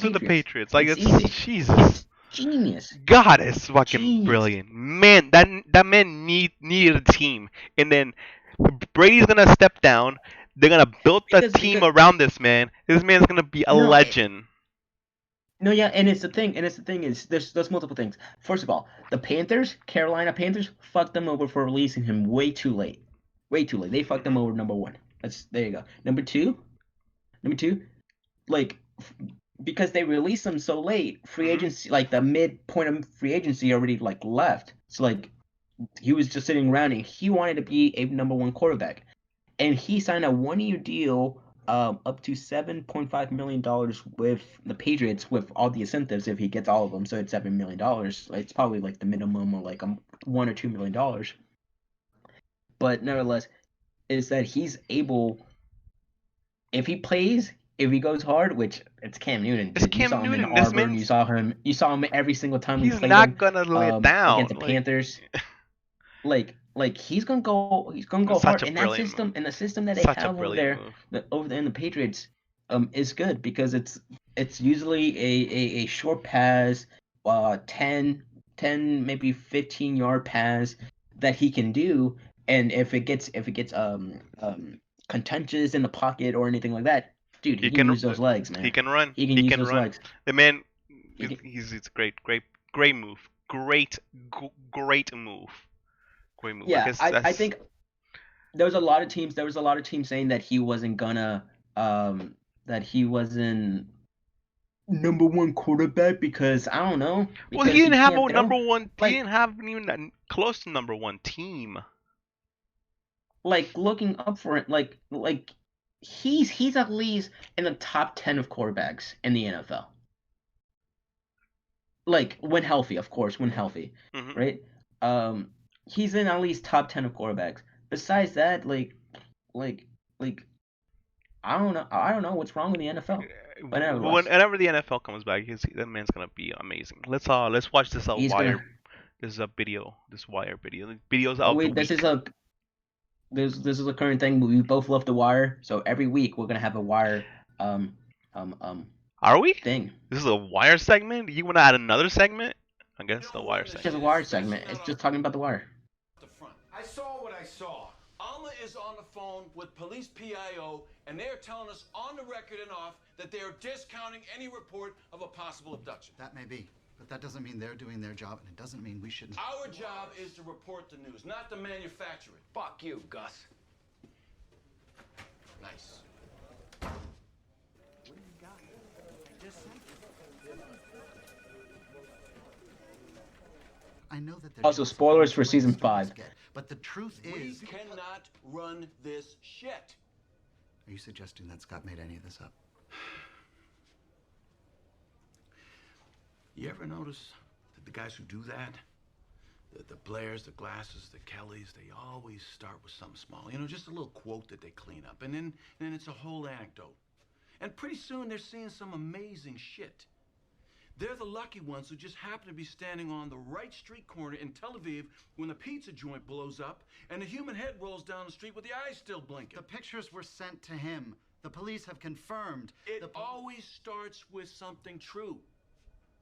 to the Patriots. It's easy. Jesus. It's genius. God, it's fucking brilliant. Man, that man needed a team, and then Brady's gonna step down. They're gonna build the team around this man. This man's gonna be a legend. No, yeah, and it's the thing is there's multiple things. First of all, the Carolina Panthers, fucked them over for releasing him way too late. They fucked them over. Number one. There you go. Number two, because they released him so late, free agency, the midpoint of free agency already left. So he was just sitting around, and he wanted to be a number one quarterback, and he signed a 1-year deal, up to $7.5 million with the Patriots with all the incentives if he gets all of them. So it's $7 million. It's probably the minimum of $1 or $2 million. But nevertheless, is that he's able, if he goes hard, which it's Cam Newton. It's Cam Newton. In Auburn, you saw him every single time he played. He's not gonna lay it down against the Panthers. He's gonna go hard in that system. And the system that they have over there in the Patriots, is good because it's usually a short pass, 10 maybe 15-yard pass that he can do. And if it gets contentious in the pocket or anything like that, dude, he can use those legs, man. He can run. He can use those legs. The man, he's great move. Great move. Yeah, I think there was a lot of teams saying that he wasn't gonna that he wasn't number one quarterback because I don't know. Well, he didn't have a number one. He didn't have even close to number one team. Looking up for it, he's at least in the top 10 of quarterbacks in the NFL. When healthy, of course, right? He's in at least top 10 of quarterbacks. Besides that, I don't know what's wrong with the NFL. But whenever the NFL comes back, that man's gonna be amazing. Let's watch this Wire. This is a video. This Wire video. The video's out. Wait, this is a. this is a current thing. We both love The Wire, so every week we're gonna have a Wire Are we? thing. This is a Wire segment? You want to add another segment? I guess the Wire It's just segment. a Wire segment. It's just talking about The Wire. I saw what I saw. Alma is on the phone with police PIO, and they're telling us on the record and off that they are discounting any report of a possible abduction. That may be, but that doesn't mean they're doing their job, and it doesn't mean we shouldn't. Our job is to report the news, not to manufacture it. Fuck you, Gus. Nice. I know that. Also, spoilers for season 5. But the truth We is, cannot run this shit. are you suggesting that Scott made any of this up? You ever notice that the guys who do that, the Blairs, the Glasses, the Kellys, they always start with something small. You know, just a little quote that they clean up, and then it's a whole anecdote. And pretty soon they're seeing some amazing shit. They're the lucky ones who just happen to be standing on the right street corner in Tel Aviv when the pizza joint blows up and a human head rolls down the street with the eyes still blinking. The pictures were sent to him. The police have confirmed. It always starts with something true,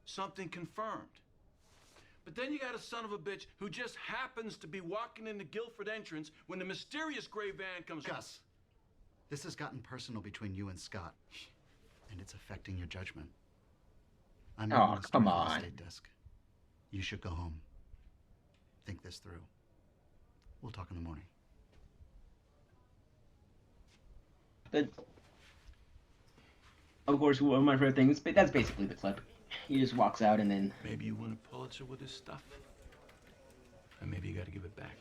something confirmed. But then you got a son of a bitch who just happens to be walking in the Guilford entrance when the mysterious gray van comes. Gus, this has gotten personal between you and Scott, and it's affecting your judgment. I'm Oh, not come the on. state desk. You should go home. Think this through. We'll talk in the morning. But of course, one of my favorite things. But that's basically the clip. He just walks out and then. Maybe you win a Pulitzer with this stuff. And maybe you gotta give it back.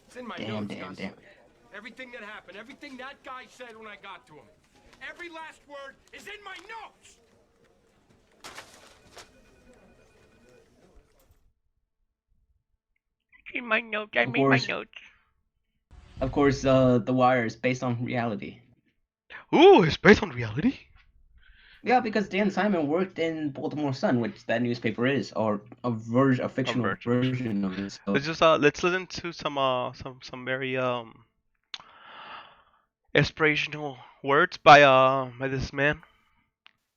It's in my Damn, notes, damn, Gus. damn. Everything that happened, everything that guy said when I got to him. Every last word is in my notes! In my notes, I Of made my course. notes. Of course, The Wire is based on reality. Ooh, it's based on reality? Yeah, because Dan Simon worked in Baltimore Sun, which that newspaper is, or a fictional version of it. So. Let's just let's listen to some very inspirational words by this man.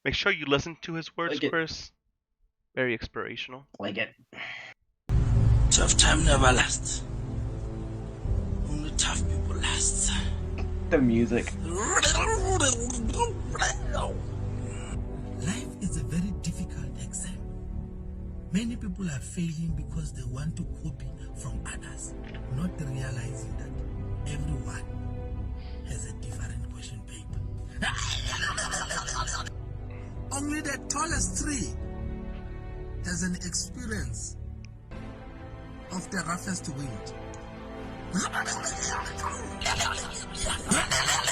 Make sure you listen to his words, Like it. Chris. Very inspirational. Like it. Tough time never lasts. Only tough people last. The music. Life is a very difficult exam. Many people are failing because they want to copy from others, not realizing that everyone has a different question paper. Only the tallest tree has an experience of the roughest wind.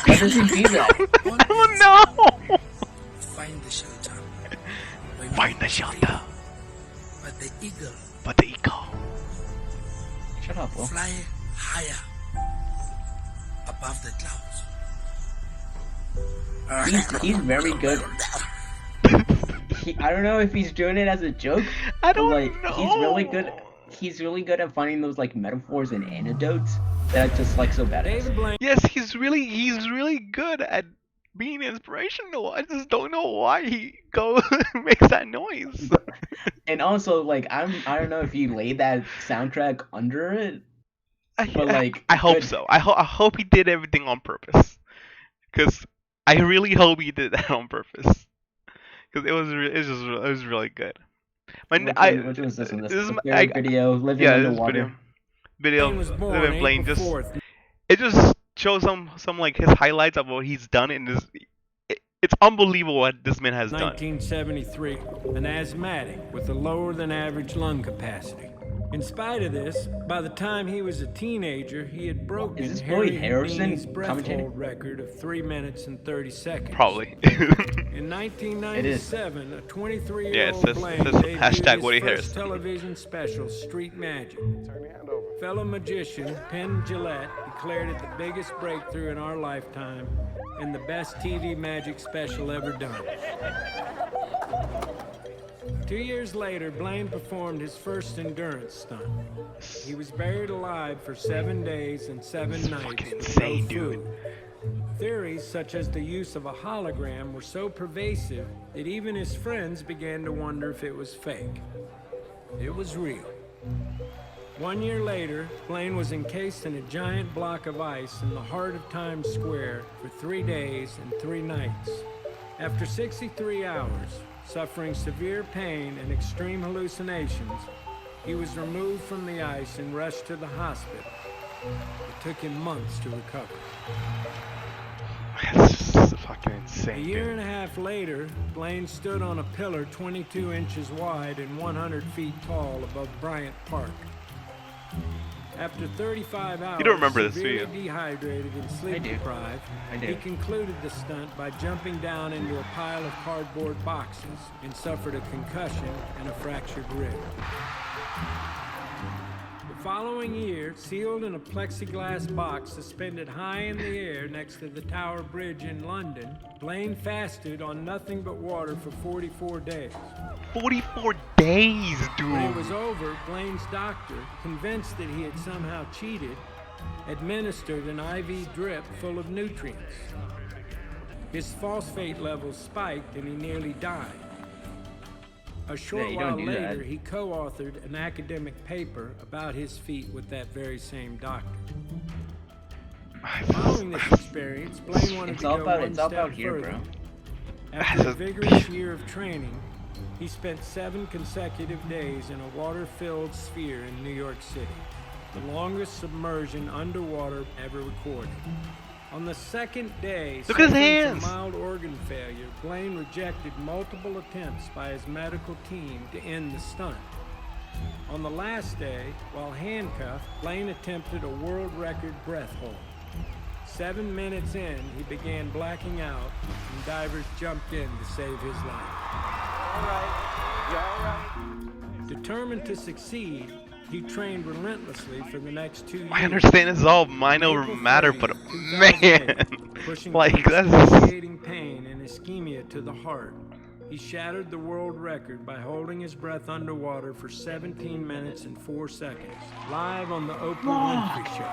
Why does he do that? Oh no! Find the shelter. When Find you the shelter. But the eagle But the eagle. Shut up, Will. fly higher above the clouds. He's very good. I don't know if he's doing it as a joke, I don't but like know. he's really good. He's really good at finding those like metaphors and anecdotes that I just like so bad. David Blaine. Yes, he's really good at being inspirational. I just don't know why he makes that noise. And also, like I don't know if he laid that soundtrack under it, but like I hope good. so. I hope he did everything on purpose. Cause I really hope he did that on purpose. Cause it was really good. Which was this one? This is video, living yeah, this underwater. video was born Living Blaine April just 4th. it just shows some like his highlights of what he's done in this. It's unbelievable what this man has done. 1973, an asthmatic with a lower than average lung capacity. In spite of this, by the time he was a teenager, he had broken Is this Harry Lloyd Harrison Houdini's breath commentating? hold record of 3 minutes and 30 seconds. Probably. In 1997, a 23-year-old Yeah, it says Blaine hashtag debuted Woody his first Harrelson. television special, Street Magic. Fellow magician Penn Jillette declared it the biggest breakthrough in our lifetime and the best TV magic special ever done. 2 years later, Blaine performed his first endurance stunt. He was buried alive for 7 days and 7 nights fucking with insane, no dude. food. Theories such as the use of a hologram were so pervasive that even his friends began to wonder if it was fake. It was real. 1 year later, Blaine was encased in a giant block of ice in the heart of Times Square for 3 days and 3 nights. After 63 hours, suffering severe pain and extreme hallucinations, he was removed from the ice and rushed to the hospital. It took him months to recover. That's just fucking A insane, year dude. and a half later, Blaine stood on a pillar 22 inches wide and 100 feet tall above Bryant Park. After 35 hours, don't remember this, do severely you? dehydrated and sleep do. deprived, I do. he concluded the stunt by jumping down into a pile of cardboard boxes and suffered a concussion and a fractured rib. The following year, sealed in a plexiglass box suspended high in the air next to the Tower Bridge in London, Blaine fasted on nothing but water for 44 days. 44 days, When it dude. was over, Blaine's doctor, convinced that he had somehow cheated, administered an IV drip full of nutrients. His phosphate levels spiked and he nearly died. A short you while don't do that. later, he co-authored an academic paper about his feat with that very same doctor. Following this experience, Blaine wanted It's to all go about one it's all step about here, further. bro. After a vigorous year of training, he spent 7 consecutive days in a water-filled sphere in New York City, the longest submersion underwater ever recorded. On the second day, Look at his suffering hands! from mild organ failure, Blaine rejected multiple attempts by his medical team to end the stunt. On the last day, while handcuffed, Blaine attempted a world record breath hold. 7 minutes in, he began blacking out, and divers jumped in to save his life. Determined to succeed, he trained relentlessly for the next 2 years. I understand this is all mind over April matter, 30, but 2008, man, pushing like through that's excruciating pain and ischemia to the heart, he shattered the world record by holding his breath underwater for 17 minutes and 4 seconds, live on the Oprah Winfrey Show.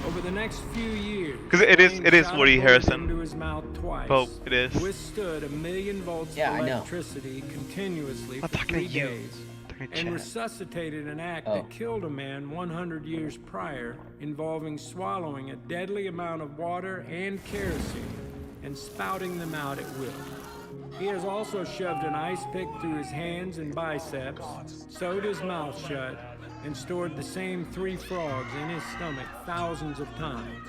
Over the next few years, 'Cause it is- Blaine it is shot a Woody bullet Harrelson. into his mouth twice, Pope, it is. withstood 1,000,000 volts Yeah, of I know. electricity continuously I'm for talking 3 to you. days, Talking to and chat. resuscitated an act Oh. that killed a man 100 years prior, involving swallowing a deadly amount of water and kerosene and spouting them out at will. He has also shoved an ice pick through his hands and biceps, sewed his mouth shut, and stored the same 3 frogs in his stomach thousands of times,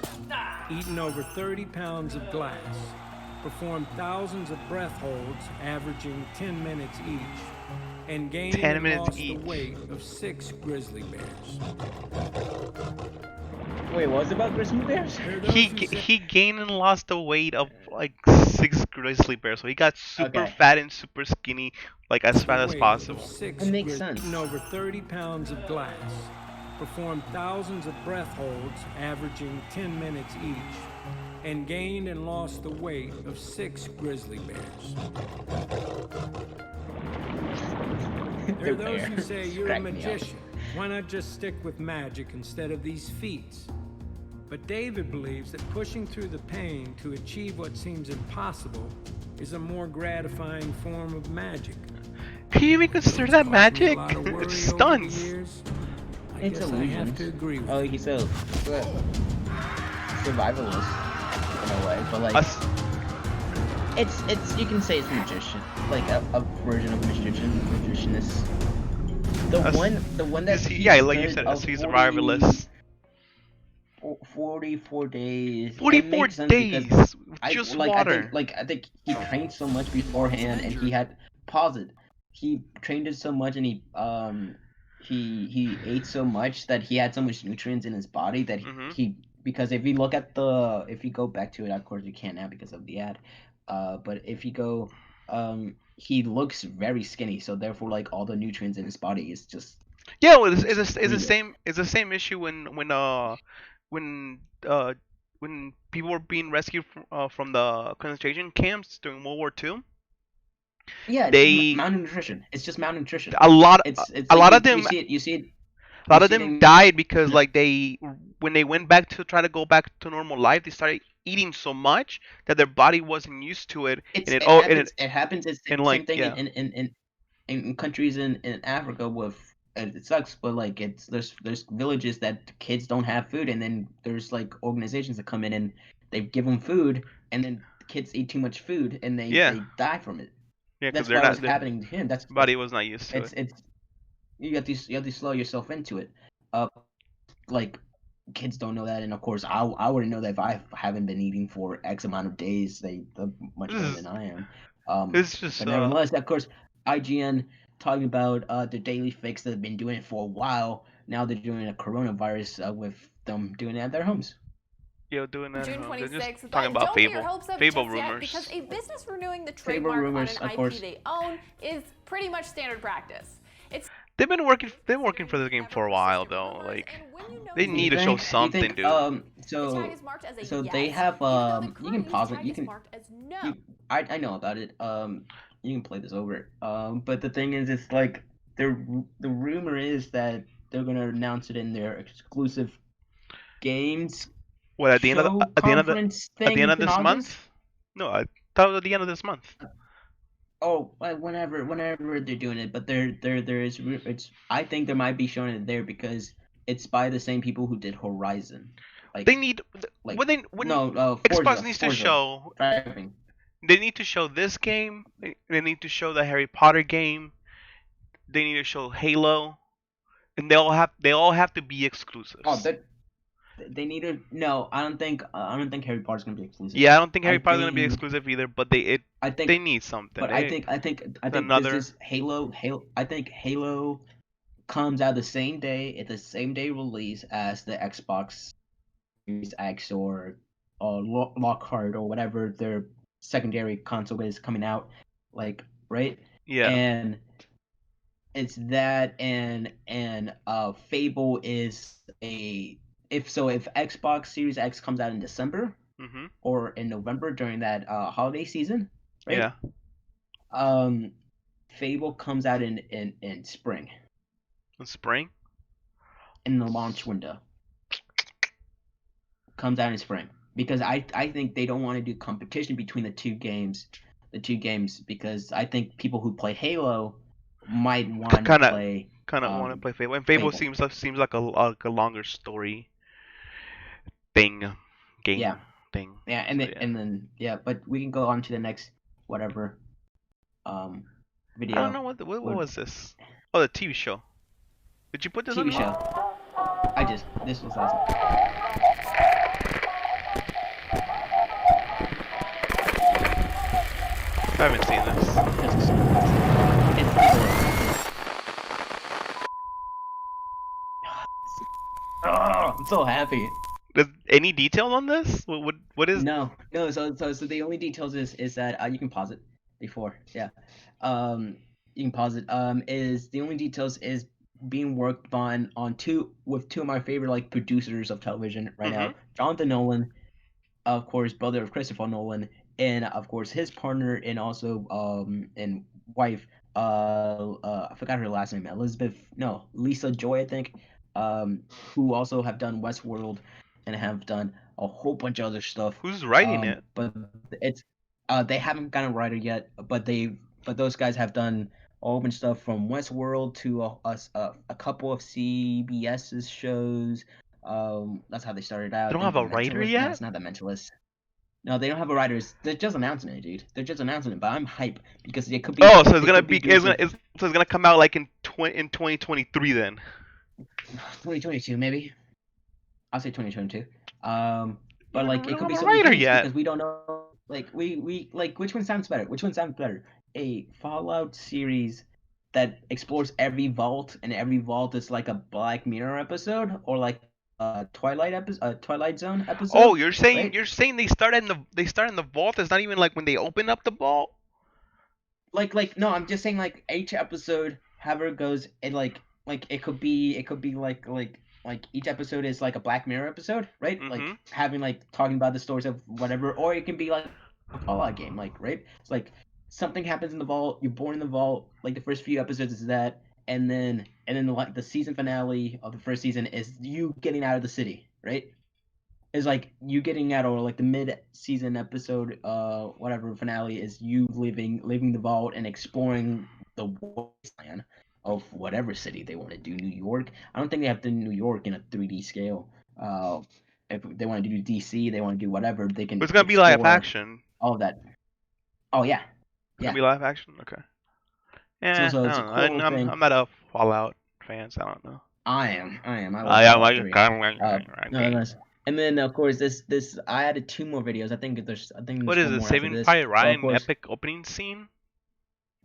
eaten over 30 pounds of glass, performed thousands of breath holds averaging 10 minutes each, and gained 10 and minutes lost each. the weight of 6 grizzly bears. Wait, what was it about grizzly bears? There are those He who say- he gained and lost the weight of like 6 grizzly bears, so he got super Okay. fat and super skinny, like as fast as weight possible. of 6 That makes grizzly- sense. eaten over 30 pounds of glass, performed thousands of breath holds averaging 10 minutes each, and gained and lost the weight of 6 grizzly bears. There are The those who bear. say you're a Crack me up. magician. Why not just stick with magic instead of these feats? But David believes that pushing through the pain to achieve what seems impossible is a more gratifying form of magic. Can you even consider that Caused me a magic? lot of worry It's over the stunts. years. I It's guess I have illusions. to agree with Oh, you. he's so survivalist in a way, but like Us- it's you can say it's magician, like a version of magicianist. The Us- one that yeah, he like you does said, of he's 40 survivalist. 44 days. It 44 makes sense because days, with I just like water. I think he trained so much beforehand, and he had pause it. He trained it so much, and he ate so much that he had so much nutrients in his body that Mhm. he because if you go back to it, of course you can't now because of the ad. But if you go, he looks very skinny, so therefore like all the nutrients in his body is just Yeah, well, it's the real. same. It's the same issue when people were being rescued from the concentration camps during World War II. Yeah, it's They malnutrition. It's just malnutrition. a lot It's a like lot of you them see it. You see it. a lot You of see them it died because in, like when they went back to try to go back to normal life, they started eating so much that their body wasn't used to it, and it happens. it It happens. It's the and same like thing yeah. in countries in Africa with. And it sucks, but like there's villages that kids don't have food, and then there's like organizations that come in and they give them food, and then kids eat too much food and Yeah. they die from it. Yeah, because That's why it was their happening to him. body was not used to it. It's you have to slow yourself into it. Like kids don't know that, and of course I wouldn't know that if I haven't been eating for X amount of days. They're much better than I am. It's just But nevertheless, of course, IGN talking about the daily fix that have been doing it for a while. Now they're doing a coronavirus with them doing it at their homes. Doing that. June They're just 26th, talking but about don't get your Fable. hopes up Fable just yet, rumors. because a business renewing the Fable trademark rumors, on of an course. IP they own is pretty much standard practice. It's They've been working for this game for a while though. Like they You need to show think- something, think, dude. the So tag is marked as a so yes, they have even though the you current can use pause it. tag You is can marked as no. I know about it. You can play this over. But the thing is, it's like the rumor is that they're gonna announce it in their exclusive games. What at the end of show at the end of conference at the end of things in this August? month? No, I thought it was at the end of this month. Oh, whenever they're doing it, but there is it's. I think they might be showing it there because it's by the same people who did Horizon. Like They need like when Xbox Forza, needs to Forza, show. driving. They need to show this game. They need to show the Harry Potter game. They need to show Halo, and they all have to be exclusives. Oh, they need to. No, I don't think Harry Potter's gonna be exclusive. Yeah, I don't think Harry I Potter's gonna be think- exclusive either. But I think they need something. But I think another- this is Halo. I think Halo comes out the same day. It's the same day release as the Xbox Series X or Lockhart or whatever their secondary console is coming out. Like right? Yeah. And it's that and Fable is if Xbox Series X comes out in December Mhm. or in November during that holiday season, right? Yeah. Fable comes out in spring In spring. in the launch window. Comes out in spring because I think they don't want to do competition between the two games, because I think people who play Halo might want to play. Kind of want to play Fable, and Fable seems like a longer story game. Yeah. Thing. Yeah, and then but we can go on to the next whatever video. I don't know what was this. Oh, the TV show. Did you put this on? TV show. This was awesome. I haven't seen this. I'm so happy. Any details on this? What is? No. So the only details is that you can pause it before. Yeah. You can pause it. Is the only details is being worked on two of my favorite like producers of television right now, Jonathan Nolan, of course, brother of Christopher Nolan, and of course his partner and also and wife. I forgot her last name. Lisa Joy, I think. Who also have done Westworld and have done a whole bunch of other stuff. Who's writing it? But it's they haven't got a writer yet, but those guys have done a whole bunch of stuff from Westworld to a couple of CBS's shows. That's how they started out. They don't have a writer yet? No, it's not The Mentalist. No, they don't have a writer. They're just announcing it, dude. They're just announcing it, but I'm hyped because it could be. Oh, so it's gonna come out like in 2023 then. 2022 maybe. I'll say 2022. But like it could be a so writer many yet. because we don't know. Like we like which one sounds better? Which one sounds better? A Fallout series that explores every vault, and every vault is like a Black Mirror episode, or like a Twilight Zone episode. Oh, you're saying right? they start in the vault. It's not even like when they open up the vault. Like no, I'm just saying like each episode, however it goes, it like it could be like each episode is like a Black Mirror episode, right? Like having like talking about the stories of whatever, or it can be like a Fallout game, like right? It's like something happens in the vault. You're born in the vault. Like the first few episodes is that, and then like the season finale of the first season is you getting out of the city, right? Is like you getting out, or like the mid-season episode, whatever finale is you leaving the vault and exploring the wasteland of whatever city they want to do. New York. I don't think they have to do New York in a 3D scale. If they want to do DC, they want to do whatever, they can. It's gonna be live explore action. all of that. Oh yeah. It's gonna be live action. Okay. So Yeah, it's a I don't know. cool thing. I'm not a Fallout fan, so I don't know. I am. I Yeah, love like Fallout 3. No, okay. nice. And then of course this I added 2 more videos. I think there's What is one it? more after Saving this. Private Of Ryan course, epic opening scene?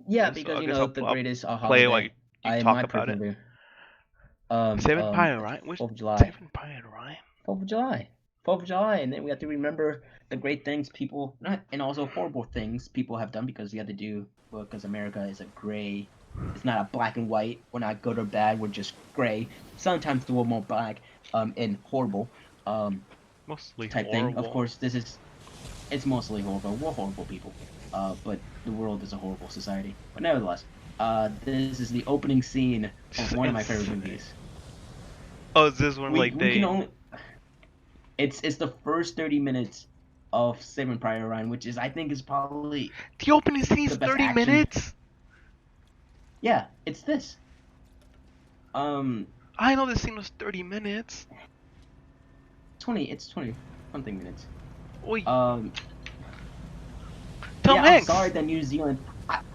yeah, So because I you guess know I'll the greatest play holiday. while you I talk my about it. personal view. Saving Private Ryan? Which 4th of July. Saving Private Ryan? 4th of July. 4th of July, and then we have to remember the great things people not and also horrible things people have done because you have to do because America is a gray. It's not a black and white. We're not good or bad. We're just gray. Sometimes we're more black, and horrible, Mostly type horrible. thing. Of course, it's mostly horrible. We're horrible people. But the world is a horrible society. But nevertheless, this is the opening scene of one of my favorite movies. Oh, is this one We like they? can only. It's the first 30 minutes of Saving Private Ryan, which is I think is probably The opening scene's the best 30 action. minutes. Yeah, it's this. I know this scene was 30 minutes. 20. It's 20 something minutes. Wait, Tom Hanks. I'm sorry that New Zealand.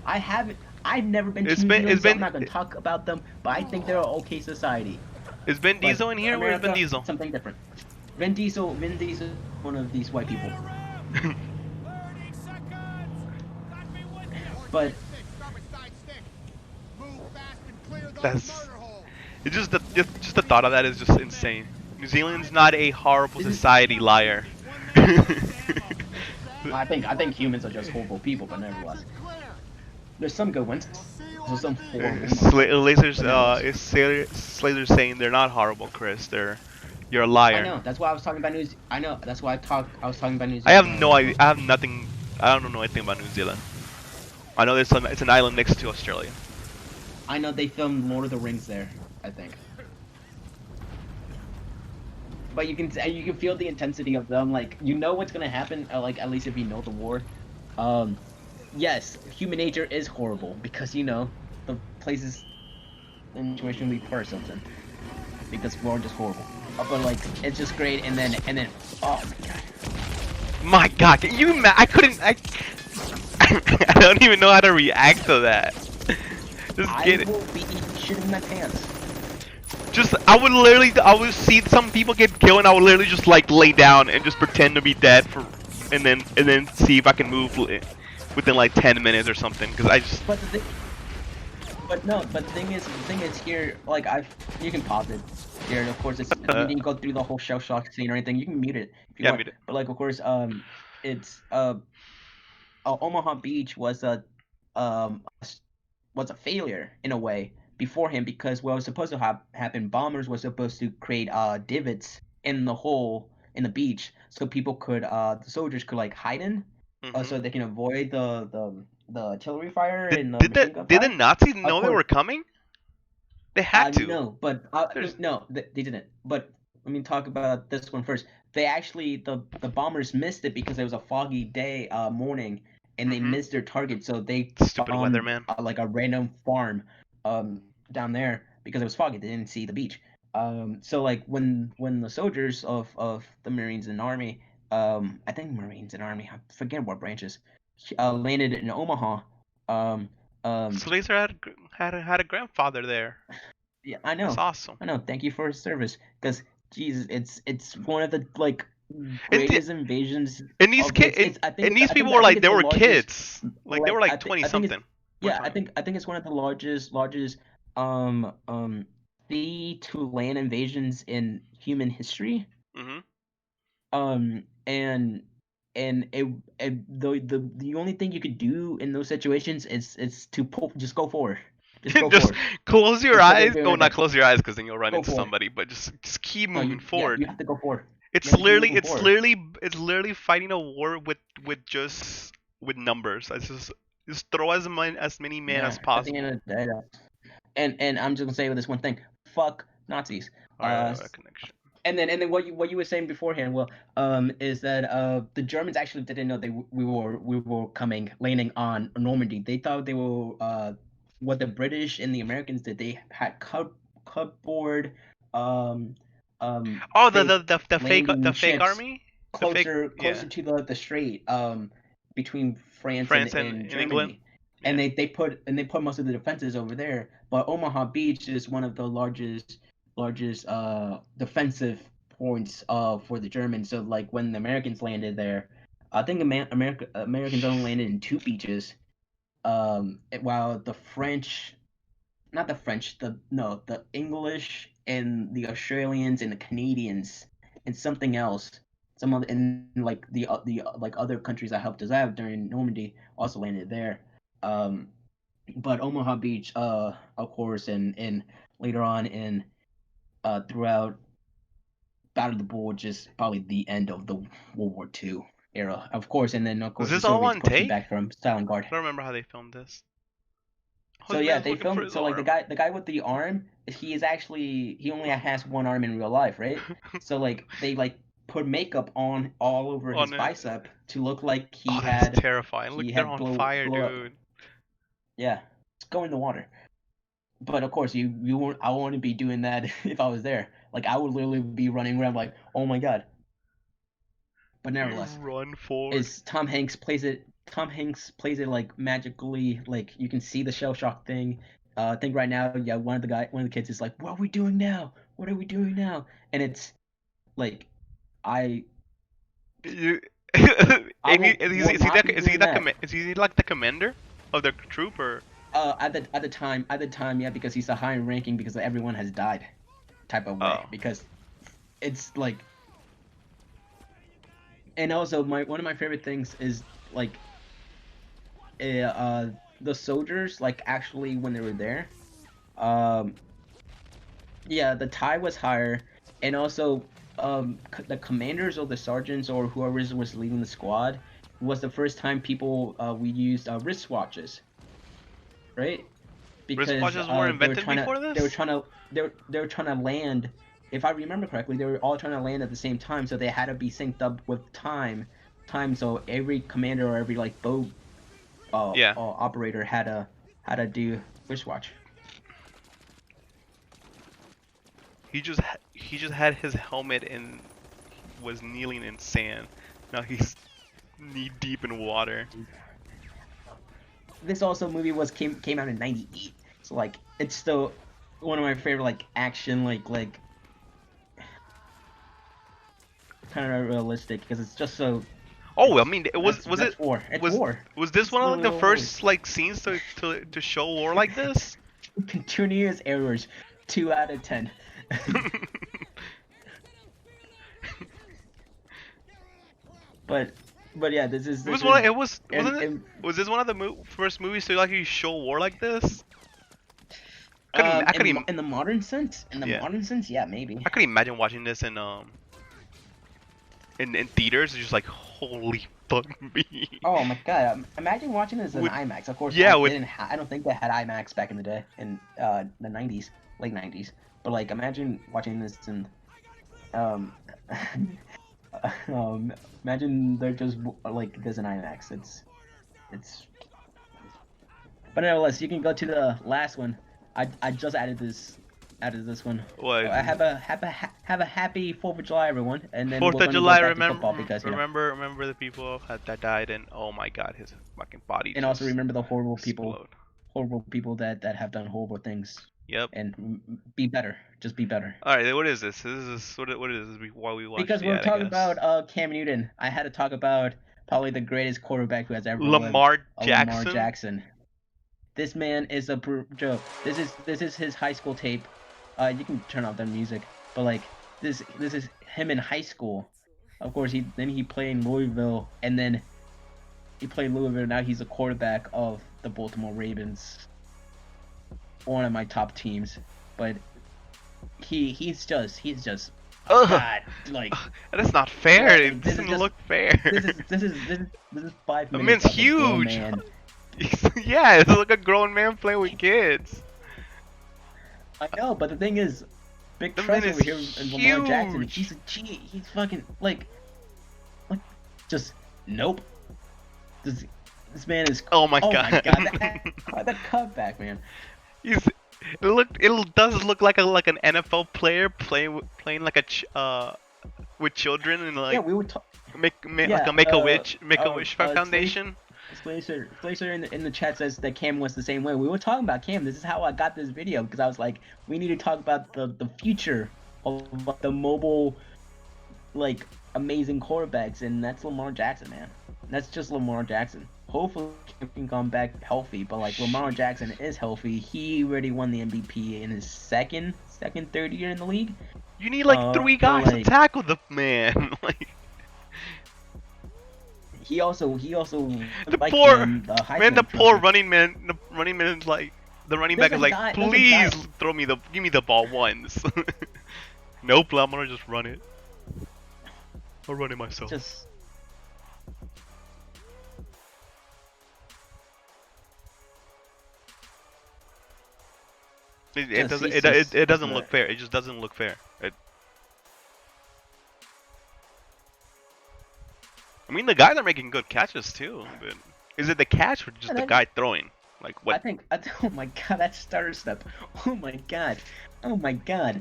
I haven't. I've never been to It's New been- Zealand, it's so I'm been- not gonna talk about them. But I think they're an okay society. Is Vin But Diesel in here? Where's Vin America, Diesel? Something different. Vin Diesel, one of these white people. But That's. It's just the thought of that is just insane. New Zealand's not a horrible society, liar. I think humans are just horrible people, but nevertheless, there's some good ones. There's some horrible ones. Slater's saying they're not horrible, Chris. You're a liar. I know. That's why I was talking about I know. That's why I was talking about New Zealand. I have no idea. I have nothing. I don't know anything about New Zealand. I know it's an island next to Australia. I know they filmed Lord of the Rings there. I think. But you can feel the intensity of them. Like you know what's gonna happen. Like at least if you know the war. Yes, human nature is horrible because you know the places and situation we put ourselves in. Because we're just horrible. But like it's just great, and then oh my god. My God, can you I couldn't. I don't even know how to react to that. Just get it. I will be shitting my pants. Just I would see some people get killed, and I would literally just like lay down and just pretend to be dead and then see if I can move within like 10 minutes or something. Because I just. But the thing is here, like you can pause it here. And of course, it's you didn't go through the whole shell shock scene or anything. You can mute it if you want. Mute it. But like, of course, it's Omaha Beach was a failure in a way beforehand because what was supposed to happen, bombers were supposed to create divots in the hole in the beach so people could the soldiers could like hide in, so they can avoid the artillery fire and the machine gun Did fire. the Nazis know they were coming? They had to. No, but no, they didn't. But let me talk about this one first. They actually the bombers missed it because it was a foggy day morning, and they missed their target. So they Stupid weatherman. Like a random farm down there because it was foggy. They didn't see the beach. So like when the soldiers of the Marines and Army, I think Marines and Army, I forget what branches, landed in Omaha. Slater had a grandfather there. Yeah, I know. That's awesome. I know. Thank you for his service, because Jesus, it's one of the like greatest invasions. And these kids, and these people were like they were kids, like they were like 20 something. Yeah, I think it's one of the largest sea to land invasions in human history. And the only thing you could do in those situations is to just go forward. Just close your eyes. No, not close your eyes, because then you'll run into somebody. But just keep moving forward. You have to go forward. It's literally fighting a war with numbers. It's Just throw as many men as At the possible. end of the day, and I'm just gonna say this one thing: fuck Nazis. Alright, connection. And then what you were saying beforehand, well, is that the Germans actually didn't know we were coming, landing on Normandy. They thought they were what the British and the Americans did. They had cupboard Oh, the fake landing fake ships army. closer yeah. to the strait between France France and and Germany. England. And they put most of the defenses over there. But Omaha Beach is one of the largest defensive points for the Germans. So like when the Americans landed there, I think Americans only landed in 2 beaches, while the English and the Australians and the Canadians and something else, some other, and like the like other countries that helped us out during Normandy also landed there. But Omaha Beach, of course, and later on in throughout Battle of the Bulge is probably the end of the World War II era, of course, and then of course Was this the all Soviets on pushing tape? back from Stalingrad. I don't remember how they filmed this. So yeah, they filmed. So like the guy with the arm, he only has one arm in real life, right? So like they like put makeup on all over his bicep to look like he had. That's terrifying. Look, they're on fire, dude. Yeah, just go in the water. But of course, you won't. I wouldn't be doing that if I was there. Like I would literally be running around like, oh my god. But nevertheless, run forward. Is Tom Hanks plays it like magically, like you can see the shell shock thing. I think right now, yeah, one of the kids is like, "What are we doing now? What are we doing now?" And it's like, Is he like the commander of the troop or? At the time, yeah, because he's a high ranking because everyone has died, type of way. Because it's like, and also one of my favorite things is like, the soldiers, like actually when they were there, yeah, the tide was higher, and also the commanders or the sergeants or whoever was leading the squad was the first time we used wristwatches. Right? Because wristwatches were invented before this? They were trying to land. If I remember correctly, they were all trying to land at the same time, so they had to be synced up with time. So every commander or every like boat operator had to do wristwatch. He just had his helmet and was kneeling in sand. Now he's knee deep in water. This also movie came out in '98, so like it's still one of my favorite like action like kind of realistic because it's just so. Oh, I mean, was war. Was this one of like the first like scenes to show war like this? Continuous errors, 2 out of 10. But yeah, this is. Was this one of the first movies to like show war like this? In the modern sense, yeah, maybe. I could imagine watching this in theaters. It's just like holy fuck me. Oh my god! Imagine watching this in IMAX. Of course, yeah. I don't think they had IMAX back in the day in the '90s, late '90s. But like, imagine watching this in imagine they're just like this in IMAX. It's. But nevertheless, you can go to the last one. I just added this one. What? Have a happy 4th of July, everyone. And then 4th of July. Remember the people that died, and oh my god, his fucking body. And also remember the horrible explode. people that have done horrible things. Yep. And be better. Just be better. All right. What is this? What is this? Why we watched? Because we're talking about Cam Newton. I had to talk about probably the greatest quarterback who has ever lived. Lamar Jackson. This man is a joke. This is his high school tape. You can turn off the music, but like this is him in high school. Of course, he played in Louisville, and then he played Louisville. Now he's a quarterback of the Baltimore Ravens, one of my top teams. But he's just God, like that's not fair. It doesn't look fair. This is 5 minutes. The man's huge. Yeah, it's like a grown man playing with kids. I know, but the thing is, Big The Trust man over is here and Lamar Jackson, huge. he's a G. He's fucking like, just nope. This man is. Oh my Oh god. my god, that cutback, man. It does look like an NFL player playing like with children and like Yeah, we were talking. like a Make-A-Wish Foundation. Glacier in the chat says that Cam was the same way. We were talking about Cam. This is how I got this video because I was like, we need to talk about the future of the mobile, like amazing quarterbacks, and that's Lamar Jackson, man. That's just Lamar Jackson. Hopefully Cam can come back healthy, but like Lamar Jackson is healthy. He already won the MVP in his third year in the league. You need like 3 guys to tackle the man. Like he also the like poor him, the man, running man, the running man is like the running back is like, please give me the ball once. Nope, I'm gonna just run it. I'll run it myself. It doesn't look fair. It just doesn't look fair. I mean, the guys are making good catches too, but is it the catch or just the guy throwing? Like what? Oh my god, that starter step. Oh my god. Oh my god.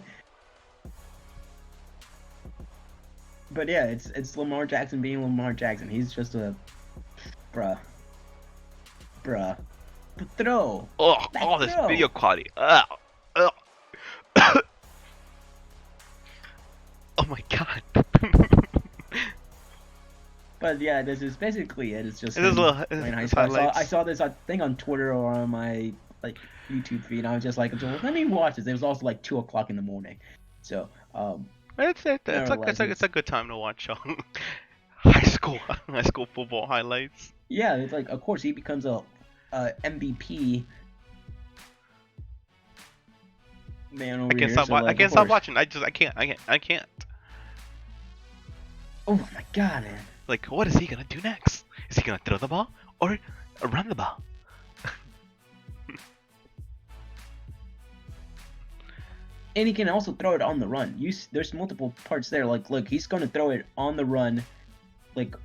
But yeah, it's Lamar Jackson being Lamar Jackson. He's just a bruh. Throw. Oh, this video quality. Oh my god. But yeah, this is basically it. It's just I saw this thing on Twitter or on my like YouTube feed. And I was just like, let me watch this. It was also like 2 o'clock in the morning, so it's a good time to watch high school football highlights. Yeah, it's like of course he becomes a MVP. Man over here. I can't stop watching. I can't. Oh my god, man. Like, what is he gonna do next? Is he gonna throw the ball or run the ball? And he can also throw it on the run. There's multiple parts there. Like, look, he's gonna throw it on the run. Like,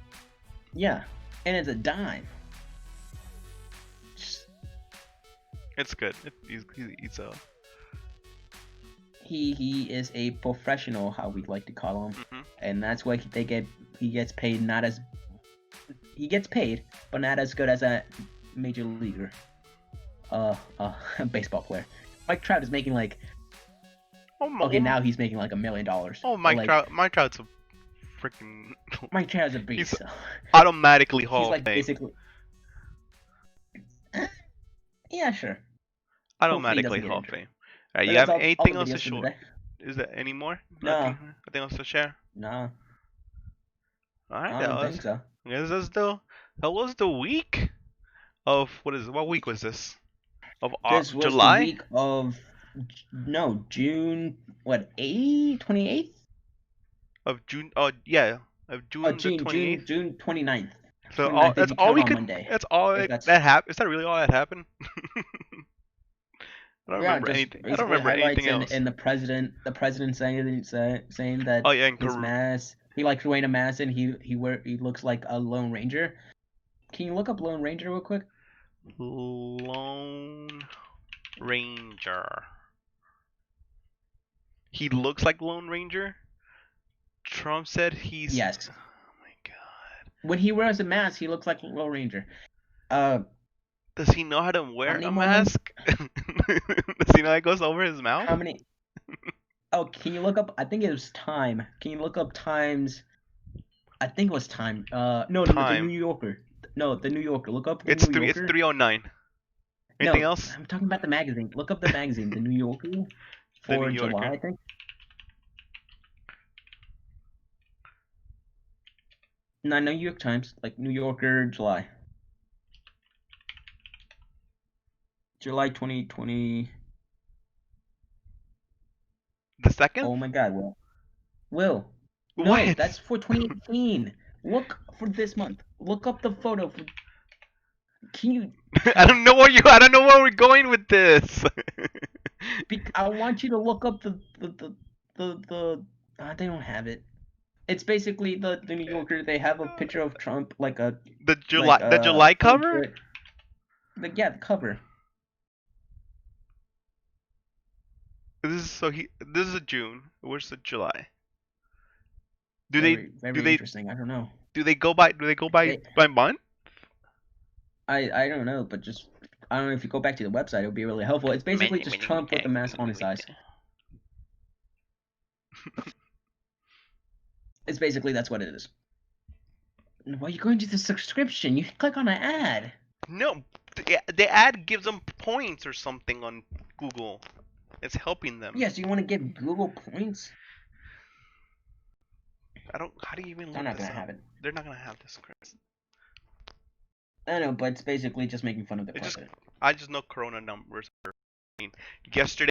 yeah, and it's a dime. It's good. He is a professional, how we'd like to call him, and that's why he gets paid but not as good as a major leaguer, a baseball player. Mike Trout is making like, now he's making like $1 million. Oh, Mike Trout's a freaking. Mike Trout's a beast. He's automatically Hall of Fame. Basically. Yeah, sure. Automatically Hall of Fame. Alright, you have anything else to show? Is there any more? No. Anything else to share? No. Alright, I don't think so. That was the week of what week was this? Of this was July? The week of June 28th? Of June Of June the 28th. June 29th. So that's all we could. That's all that happened. Is that really all that happened? I don't remember anything. I don't remember anything else. And the president saying that his mask. He likes wearing a mask and he looks like a Lone Ranger. Can you look up Lone Ranger real quick? Lone Ranger. He looks like Lone Ranger. Trump said he's. Yes. Oh my god. When he wears a mask, he looks like Lone Ranger. Does he know how to wear a mask? Does he know it goes over his mouth? How many? Oh, can you look up? I think it was Time. Can you look up Times? I think it was Time. No, the New Yorker. No, the New Yorker. Look up. It's 309. Anything else? I'm talking about the magazine. Look up the magazine, the New Yorker, for July, I think. No, New York Times, like New Yorker, July. July 2020. The second? Oh my god, Will. No, what? That's for 2018. Look for this month. Look up the photo. Can you? I don't know where we're going with this. I want you to look up the they don't have it. It's basically the New Yorker. They have a picture of Trump, like a the July cover. The cover. This is a June. Where's the July? Very interesting. I don't know. Do they go by month? I don't know, but just I don't know, if you go back to the website, it would be really helpful. It's basically just Trump with a mask on his eyes. It's basically, that's what it is. Why are you going to the subscription? You click on an ad. No, the ad gives them points or something on Google. It's helping them. Yes, you want to give Google points? How do you even look? They're not gonna have it. They're not gonna have this, Chris. I know, but it's basically just making fun of the president. I just know Corona numbers. I mean, yesterday,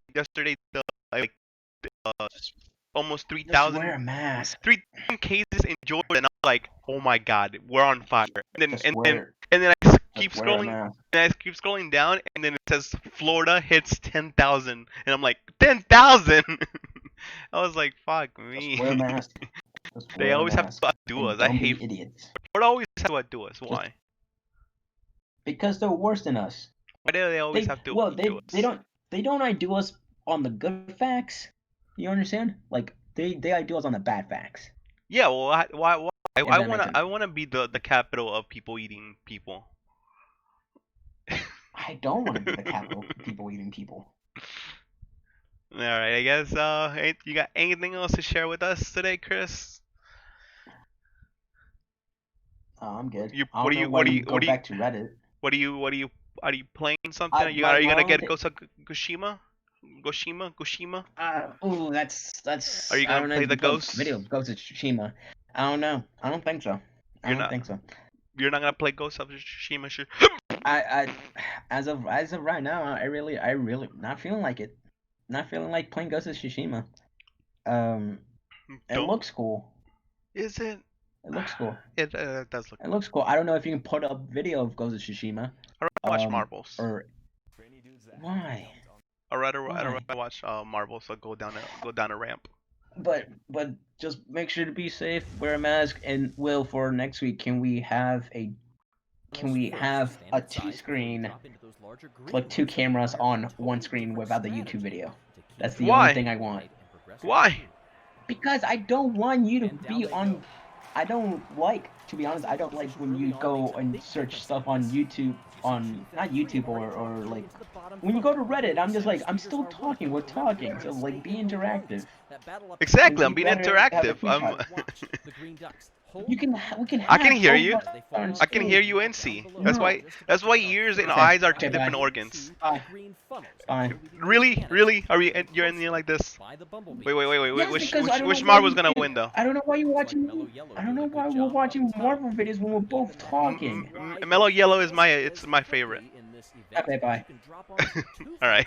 almost 3,000. Wear a mask. 3,000 cases in Jordan. And I'm like, oh my God, we're on fire. And then I keep scrolling down, and then it says Florida hits 10,000, and I'm like, 10,000. I was like, fuck me. Just wear a mask. They always have to outdo us. I hate idiots. Florida always have to outdo us. Why? Because they're worse than us. Why do they always have to outdo us? They don't outdo us on the good facts. You understand? Like they outdo us on the bad facts. Yeah, well, why? I wanna be the capital of people eating people. I don't want to be the capital of people eating people. All right, I guess you got anything else to share with us today, Chris? I'm good. What are you back to Reddit? Are you playing something? Are you gonna get Ghost of Tsushima? Goshima? Oh, that's. Are you gonna play the Ghost? Video of Ghost of Tsushima. I don't know. I don't think so. I don't think so. You're not gonna play Ghost of Tsushima? As of right now, I really not feeling like it. Not feeling like playing Ghost of Tsushima. It looks cool. Is it? It looks cool. It does look. It looks cool. I don't know if you can put up video of Ghost of Tsushima. I'd rather watch Marbles. Why? I'd rather watch Marbles. So go down a ramp. But just make sure to be safe. Wear a mask. And Will, for next week, can we have a 2-screen, like 2 cameras on one screen without the YouTube video? That's the only thing I want. Why? Because I don't want you to be on. I don't like, to be honest, I don't like when you go and search stuff on YouTube, not YouTube or like, when you go to Reddit, I'm just like, I'm still talking, we're talking, so like, be interactive. Exactly, I'm being interactive. We can I can hear you. I can hear you and see. That's why ears and eyes are 2 different organs. Fine. Really? You're in there like this? Wait. Yes, which Marvel's gonna win though? I don't know why you're watching. I don't know why we're watching Marvel videos when we're both talking. Mellow Yellow is my favorite. Okay, bye. All right.